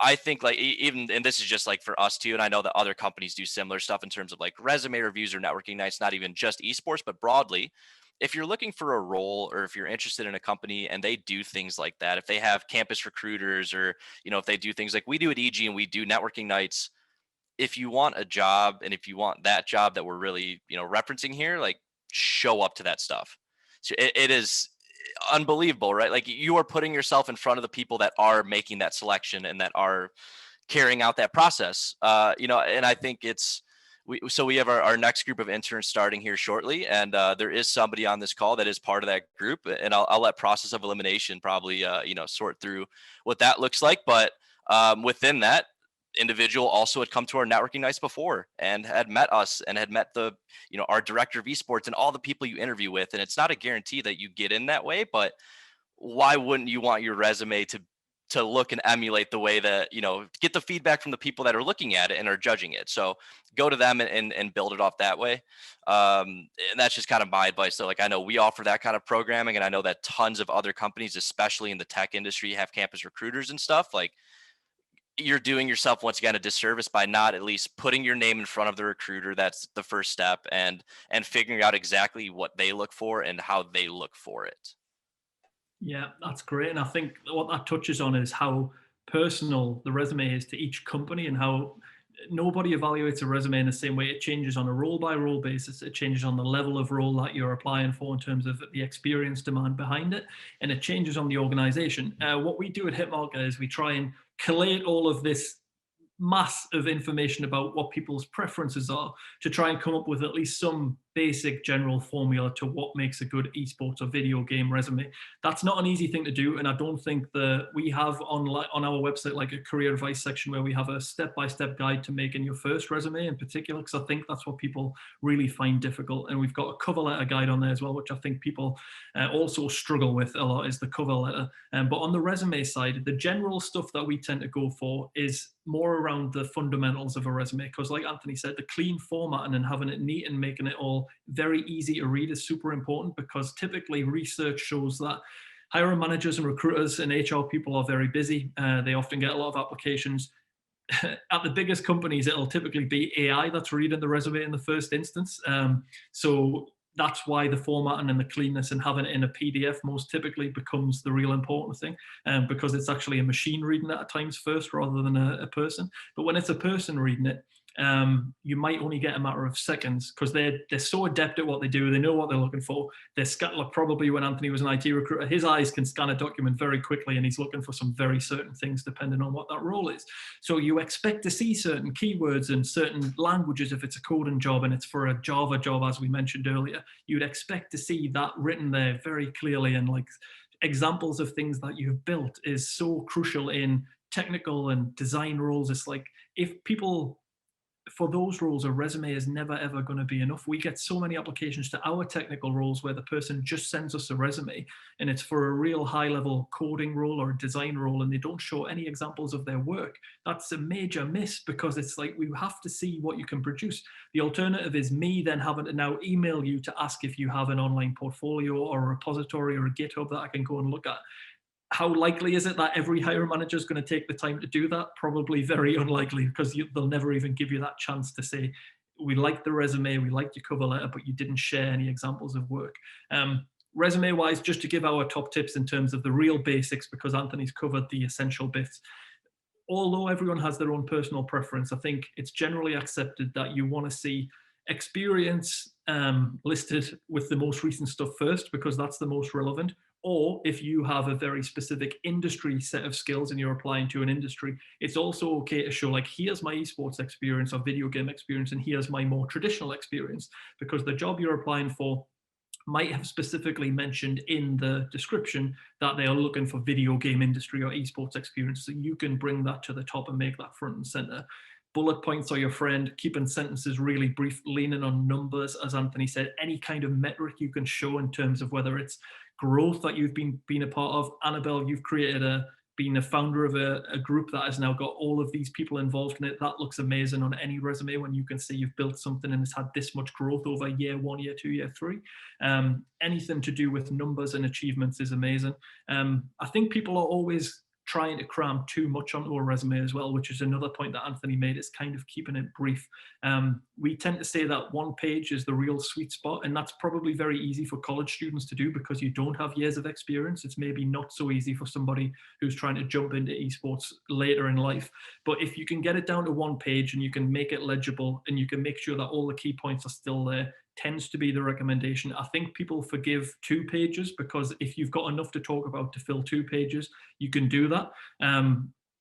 I think like even, and this is just like for us too, and I know that other companies do similar stuff in terms of like resume reviews or networking nights, not even just esports, but broadly. If you're looking for a role or if you're interested in a company and they do things like that, if they have campus recruiters or, if they do things like we do at EG and we do networking nights, if you want a job and if you want that job that we're really, referencing here, like show up to that stuff. So it is unbelievable, right? Like you are putting yourself in front of the people that are making that selection and that are carrying out that process. And I think we have our next group of interns starting here shortly, and there is somebody on this call that is part of that group, and I'll let process of elimination probably sort through what that looks like. But within that individual also had come to our networking nights before and had met us and had met our director of esports and all the people you interview with. And it's not a guarantee that you get in that way, but why wouldn't you want your resume to look and emulate the way that, get the feedback from the people that are looking at it and are judging it. So go to them and build it off that way. And that's just kind of my advice. So like, I know we offer that kind of programming, and I know that tons of other companies, especially in the tech industry, have campus recruiters and stuff. Like, you're doing yourself once again a disservice by not at least putting your name in front of the recruiter. That's the first step, and figuring out exactly what they look for and how they look for it. Yeah, that's great. And I think what that touches on is how personal the resume is to each company and how nobody evaluates a resume in the same way. It changes on a role by role basis. It changes on the level of role that you're applying for in terms of the experience demand behind it. And it changes on the organization. What we do at Hitmarker is we try and collate all of this mass of information about what people's preferences are to try and come up with at least some basic general formula to what makes a good esports or video game resume. That's not an easy thing to do, and I don't think that we have on our website like a career advice section where we have a step-by-step guide to making your first resume in particular, because I think that's what people really find difficult. And we've got a cover letter guide on there as well, which I think people also struggle with a lot, is the cover letter. But on the resume side, the general stuff that we tend to go for is more around the fundamentals of a resume, because like Anthony said, the clean formatting and having it neat and making it all very easy to read is super important, because typically research shows that hiring managers and recruiters and HR people are very busy. They often get a lot of applications. At the biggest companies, it'll typically be AI that's reading the resume in the first instance. So that's why the formatting and the cleanness and having it in a PDF most typically becomes the real important thing, because it's actually a machine reading it at times first rather than a person. But when it's a person reading it, you might only get a matter of seconds because they're so adept at what they do. They know what they're looking for. Like probably when Anthony was an IT recruiter, his eyes can scan a document very quickly, and he's looking for some very certain things depending on what that role is. So you expect to see certain keywords and certain languages if it's a coding job and it's for a Java job, as we mentioned earlier. You'd expect to see that written there very clearly, and like examples of things that you've built is so crucial in technical and design roles. It's like if people, for those roles, a resume is never ever going to be enough. We get so many applications to our technical roles where the person just sends us a resume and it's for a real high level coding role or design role, and they don't show any examples of their work. That's a major miss, because it's like we have to see what you can produce. The alternative is me then having to now email you to ask if you have an online portfolio or a repository or a GitHub that I can go and look at. How likely is it that every hiring manager is going to take the time to do that? Probably very unlikely, because they'll never even give you that chance to say, we like the resume, we liked your cover letter, but you didn't share any examples of work. Resume wise, just to give our top tips in terms of the real basics, because Anthony's covered the essential bits. Although everyone has their own personal preference, I think it's generally accepted that you want to see experience listed with the most recent stuff first, because that's the most relevant. Or if you have a very specific industry set of skills and you're applying to an industry, it's also okay to show, like, here's my esports experience or video game experience, and here's my more traditional experience, because the job you're applying for might have specifically mentioned in the description that they are looking for video game industry or esports experience. So you can bring that to the top and make that front and center. Bullet points are your friend. Keeping sentences really brief, leaning on numbers, as Anthony said. Any kind of metric you can show in terms of whether it's growth that you've been a part of. Annabel, you've created been a founder of a group that has now got all of these people involved in it. That looks amazing on any resume when you can see you've built something and it's had this much growth over year 1, year 2, year 3. Anything to do with numbers and achievements is amazing. I think people are always trying to cram too much onto a resume as well, which is another point that Anthony made. Is kind of keeping it brief. We tend to say that 1 page is the real sweet spot, and that's probably very easy for college students to do because you don't have years of experience. It's maybe not so easy for somebody who's trying to jump into esports later in life. But if you can get it down to 1 page and you can make it legible and you can make sure that all the key points are still there, tends to be the recommendation. I think people forgive 2 pages because if you've got enough to talk about to fill 2 pages, you can do that.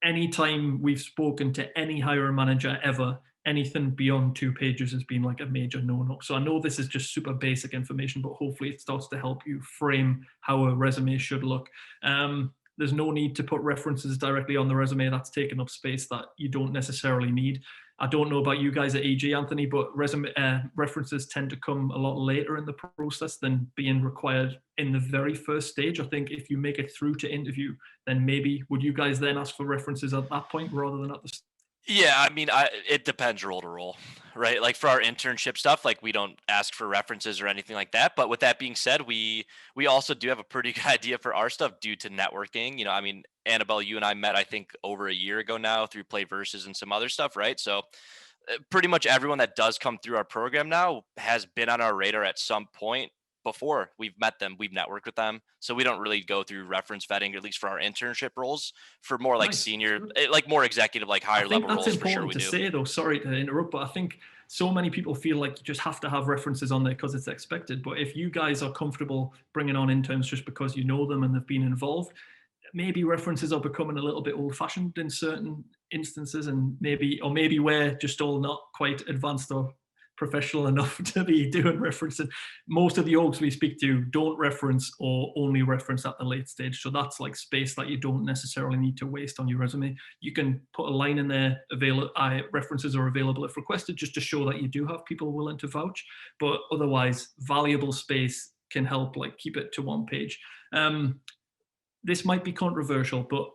Anytime we've spoken to any hiring manager ever, anything beyond 2 pages has been like a major no-no. So I know this is just super basic information, but hopefully it starts to help you frame how a resume should look. There's no need to put references directly on the resume. That's taking up space that you don't necessarily need. I don't know about you guys at EG, Anthony, but references tend to come a lot later in the process than being required in the very first stage. I think if you make it through to interview, then maybe would you guys then ask for references at that point rather than at the start? Yeah, I mean, it depends role to role, right? Like for our internship stuff, like we don't ask for references or anything like that. But with that being said, we also do have a pretty good idea for our stuff due to networking. You know, I mean, Annabelle, you and I met, I think, over a year ago now through Play Versus and some other stuff, right? So pretty much everyone that does come through our program now has been on our radar at some point before. We've met them, we've networked with them, so we don't really go through reference vetting, at least for our internship roles. For more like senior, like more executive, like higher level roles, for sure we do. I think that's important to say, though. Sorry to interrupt, but I think so many people feel like you just have to have references on there because it's expected. But if you guys are comfortable bringing on interns just because you know them and they've been involved, maybe references are becoming a little bit old-fashioned in certain instances, and maybe we're just all not quite advanced or professional enough to be doing referencing. Most of the orgs we speak to don't reference or only reference at the late stage. So that's like space that you don't necessarily need to waste on your resume. You can put a line in there, references are available if requested, just to show that you do have people willing to vouch. But otherwise, valuable space can help like keep it to 1 page. This might be controversial, but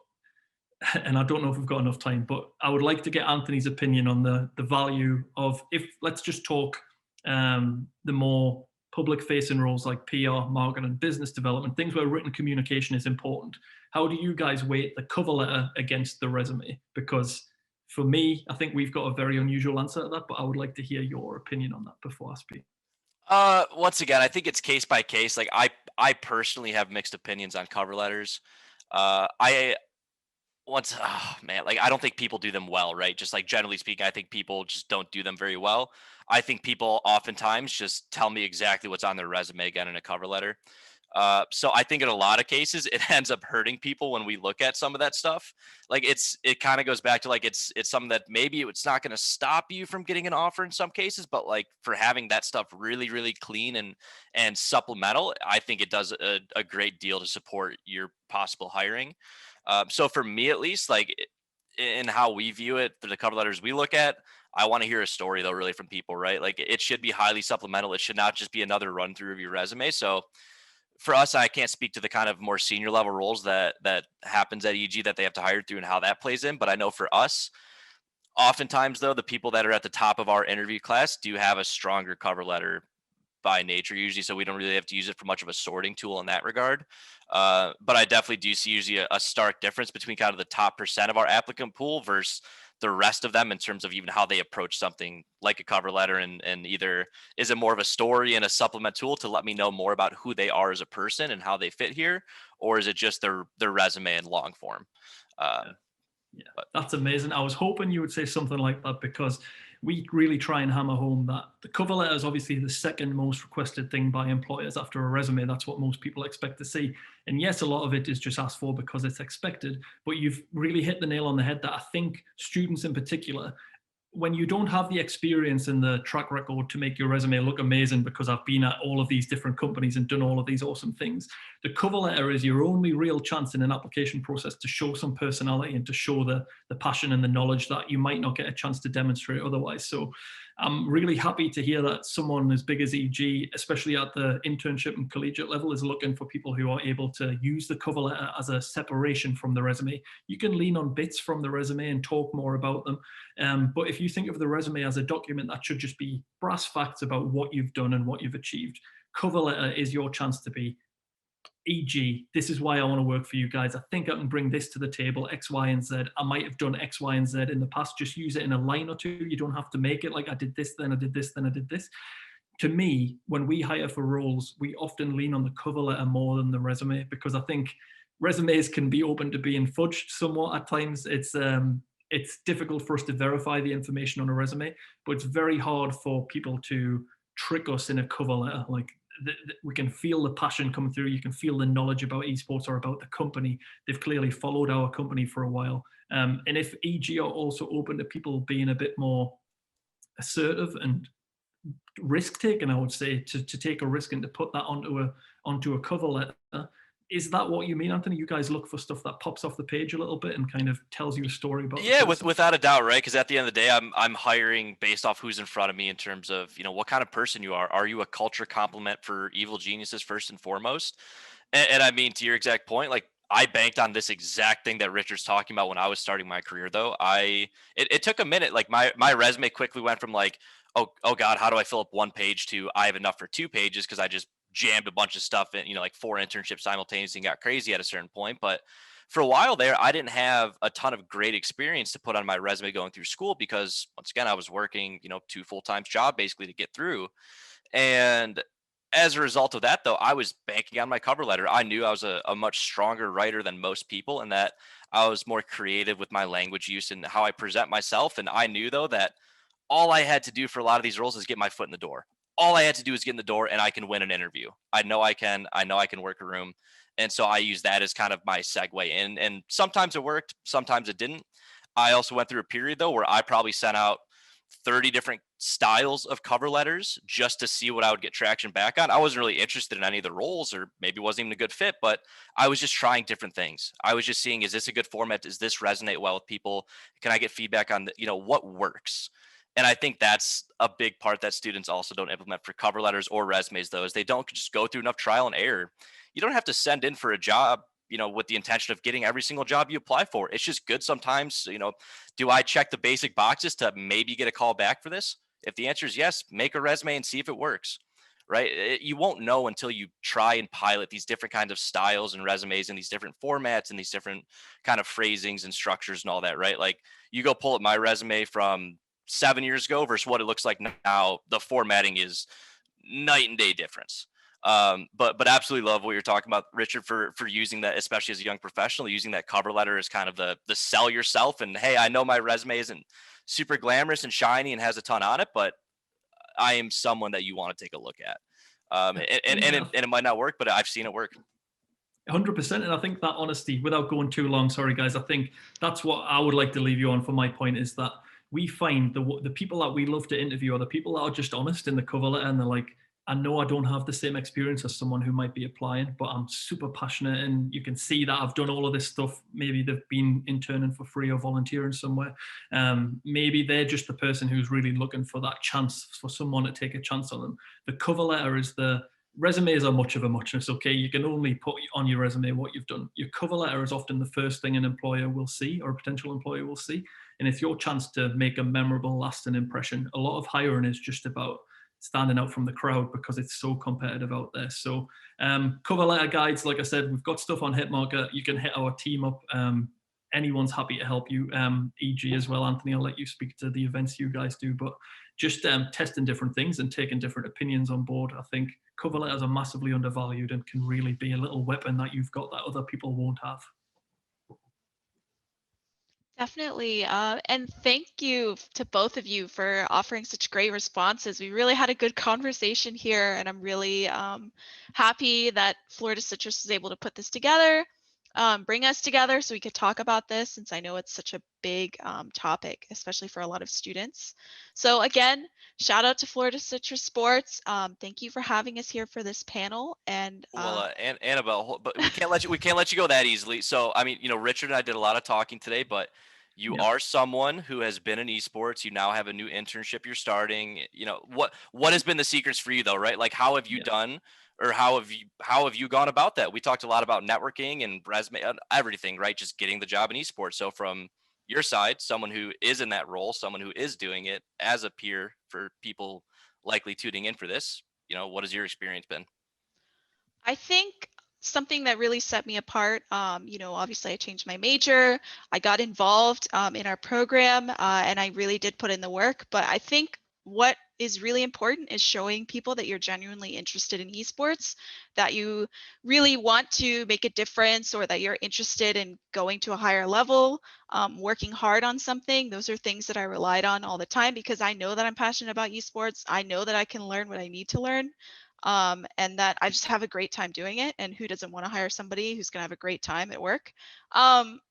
and I don't know if we've got enough time, but I would like to get Anthony's opinion on the value of, if let's just talk the more public-facing roles like PR, marketing, and business development, things where written communication is important. How do you guys weight the cover letter against the resume? Because for me, I think we've got a very unusual answer to that, but I would like to hear your opinion on that before I speak. Once again, I think it's case by case. Like I personally have mixed opinions on cover letters. Oh man, like I don't think people do them well, right? Just like generally speaking, I think people just don't do them very well. I think people oftentimes just tell me exactly what's on their resume again in a cover letter. So I think in a lot of cases it ends up hurting people when we look at some of that stuff. Like it kind of goes back to like it's something that maybe it's not going to stop you from getting an offer in some cases, but like for having that stuff really clean and supplemental, I think it does a great deal to support your possible hiring. So for me, at least, like in how we view it, the cover letters we look at, I want to hear a story though, really from people, right? Like it should be highly supplemental. It should not just be another run through of your resume. So for us, I can't speak to the kind of more senior level roles that happens at EG that they have to hire through and how that plays in. But I know for us, oftentimes though, the people that are at the top of our interview class do have a stronger cover letter by nature usually, so we don't really have to use it for much of a sorting tool in that regard. But I definitely do see usually a stark difference between kind of the top percent of our applicant pool versus the rest of them in terms of even how they approach something like a cover letter, and either is it more of a story and a supplement tool to let me know more about who they are as a person and how they fit here, or is it just their resume in long form? Yeah. um, Yeah, but that's amazing. I was hoping you would say something like that because we really try and hammer home that the cover letter is obviously the second most requested thing by employers after a resume. That's what most people expect to see. And yes, a lot of it is just asked for because it's expected, but you've really hit the nail on the head that I think students in particular, when you don't have the experience and the track record to make your resume look amazing because I've been at all of these different companies and done all of these awesome things, the cover letter is your only real chance in an application process to show some personality and to show the passion and the knowledge that you might not get a chance to demonstrate otherwise. So I'm really happy to hear that someone as big as EG, especially at the internship and collegiate level, is looking for people who are able to use the cover letter as a separation from the resume. You can lean on bits from the resume and talk more about them. But if you think of the resume as a document that should just be brass facts about what you've done and what you've achieved, cover letter is your chance to be, e.g., this is why I want to work for you guys. I think I can bring this to the table, X, Y, and Z. I might have done X, Y, and Z in the past. Just use it in a line or two. You don't have to make it like I did this, then I did this, then I did this. To me, when we hire for roles, we often lean on the cover letter more than the resume because I think resumes can be open to being fudged somewhat at times. It's difficult for us to verify the information on a resume, but it's very hard for people to trick us in a cover letter. Like we can feel the passion come through. You can feel the knowledge about esports or about the company. They've clearly followed our company for a while. And if EG are also open to people being a bit more assertive and risk taking, I would say, to take a risk and to put that onto a cover letter. Is that what you mean, Anthony? You guys look for stuff that pops off the page a little bit and kind of tells you a story about the yeah, person? without a doubt, right? Because at the end of the day, I'm hiring based off who's in front of me in terms of what kind of person you are. Are you a culture complement for evil geniuses first and foremost? And I mean, to your exact point, like I banked on this exact thing that Richard's talking about when I was starting my career. Though it took a minute. Like my resume quickly went from like, oh God, how do I fill up one page to I have enough for 2 pages because I just jammed a bunch of stuff in, like 4 internships simultaneously and got crazy at a certain point. But for a while there, I didn't have a ton of great experience to put on my resume going through school because once again, I was working, 2 full-time job basically to get through. And as a result of that, though, I was banking on my cover letter. I knew I was a much stronger writer than most people, and that I was more creative with my language use and how I present myself. And I knew, though, that all I had to do for a lot of these roles is get my foot in the door. All I had to do is get in the door, and I can win an interview. I know I can. I know I can work a room, and so I use that as kind of my segue in. And sometimes it worked, sometimes it didn't. I also went through a period though where I probably sent out 30 different styles of cover letters just to see what I would get traction back on. I wasn't really interested in any of the roles, or maybe wasn't even a good fit, but I was just trying different things. I was just seeing, is this a good format? Does this resonate well with people? Can I get feedback on what works? And I think that's a big part that students also don't implement for cover letters or resumes, though, is they don't just go through enough trial and error. You don't have to send in for a job, with the intention of getting every single job you apply for. It's just good sometimes, do I check the basic boxes to maybe get a call back for this? If the answer is yes, make a resume and see if it works, right? You won't know until you try and pilot these different kinds of styles and resumes and these different formats and these different kind of phrasings and structures and all that, right? Like you go pull up my resume from 7 years ago versus what it looks like now. The formatting is night and day difference. But absolutely love what you're talking about, Richard, for using that, especially as a young professional, using that cover letter as kind of the sell yourself. And hey, I know my resume isn't super glamorous and shiny and has a ton on it, but I am someone that you want to take a look at. And it might not work, but I've seen it work. 100%. And I think that honesty, without going too long, sorry guys, I think that's what I would like to leave you on for my point, is that we find the people that we love to interview are the people that are just honest in the cover letter, and they're like, I know I don't have the same experience as someone who might be applying, but I'm super passionate, and you can see that I've done all of this stuff. Maybe they've been interning for free or volunteering somewhere. Maybe they're just the person who's really looking for that chance, for someone to take a chance on them. The cover letter is resumes are much of a muchness. Okay, you can only put on your resume what you've done. Your cover letter is often the first thing an employer will see, or a potential employer will see, and it's your chance to make a memorable, lasting impression. A lot of hiring is just about standing out from the crowd because it's so competitive out there. So cover letter guides, like I said, we've got stuff on Hitmarker. You can hit our team up. Anyone's happy to help you. EG as well, Anthony, I'll let you speak to the events you guys do, but just testing different things and taking different opinions on board. I think cover letters are massively undervalued and can really be a little weapon that you've got that other people won't have. Definitely. And thank you to both of you for offering such great responses. We really had a good conversation here, and I'm really happy that Florida Citrus was able to put this together, bring us together so we could talk about this, since I know it's such a big topic, especially for a lot of students. So again, shout out to Florida Citrus Sports. Thank you for having us here for this panel. And Well, Annabelle, but we can't let you go that easily. So, I mean, Richard and I did a lot of talking today, but you are someone who has been in esports. You now have a new internship you're starting. What has been the secrets for you though, right? Like, how have you done, or how have you gone about that? We talked a lot about networking and resume, everything, right? Just getting the job in esports. So from your side, someone who is in that role, someone who is doing it as a peer for people likely tuning in for this, what has your experience been? I think something that really set me apart, obviously I changed my major, I got involved in our program, and I really did put in the work. But I think what is really important is showing people that you're genuinely interested in esports, that you really want to make a difference, or that you're interested in going to a higher level, working hard on something. Those are things that I relied on all the time, because I know that I'm passionate about esports. I know that I can learn what I need to learn. And that I just have a great time doing it. And who doesn't want to hire somebody who's going to have a great time at work?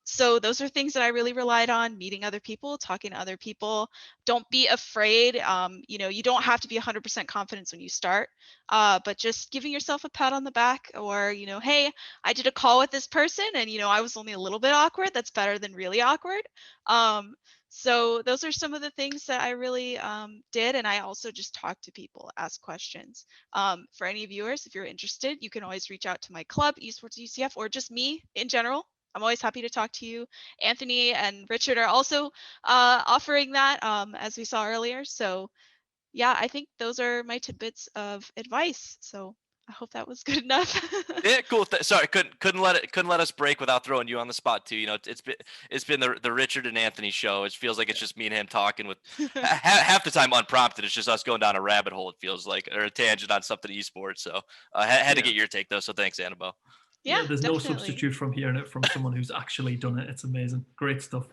So those are things that I really relied on: meeting other people, talking to other people. Don't be afraid. You don't have to be 100% confident when you start, but just giving yourself a pat on the back, or, hey, I did a call with this person and, I was only a little bit awkward. That's better than really awkward. So those are some of the things that I really did. And I also just talked to people, ask questions. For any viewers, if you're interested, you can always reach out to my club, Esports UCF, or just me in general. I'm always happy to talk to you. Anthony and Richard are also offering that, as we saw earlier. So yeah, I think those are my tidbits of advice. So I hope that was good enough. Yeah, cool. Sorry, couldn't let us break without throwing you on the spot too. It's been the Richard and Anthony show. It feels like it's just me and him talking with half the time unprompted. It's just us going down a rabbit hole. It feels like, or a tangent on something esports. So had to get your take though. So thanks, Annabelle. Yeah, there's definitely no substitute from hearing it from someone who's actually done it. It's amazing. Great stuff.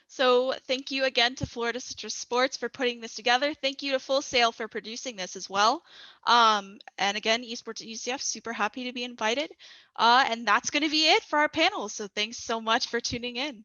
So thank you again to Florida Citrus Sports for putting this together. Thank you to Full Sail for producing this as well. And again, Esports at UCF, super happy to be invited. And that's going to be it for our panel. So thanks so much for tuning in.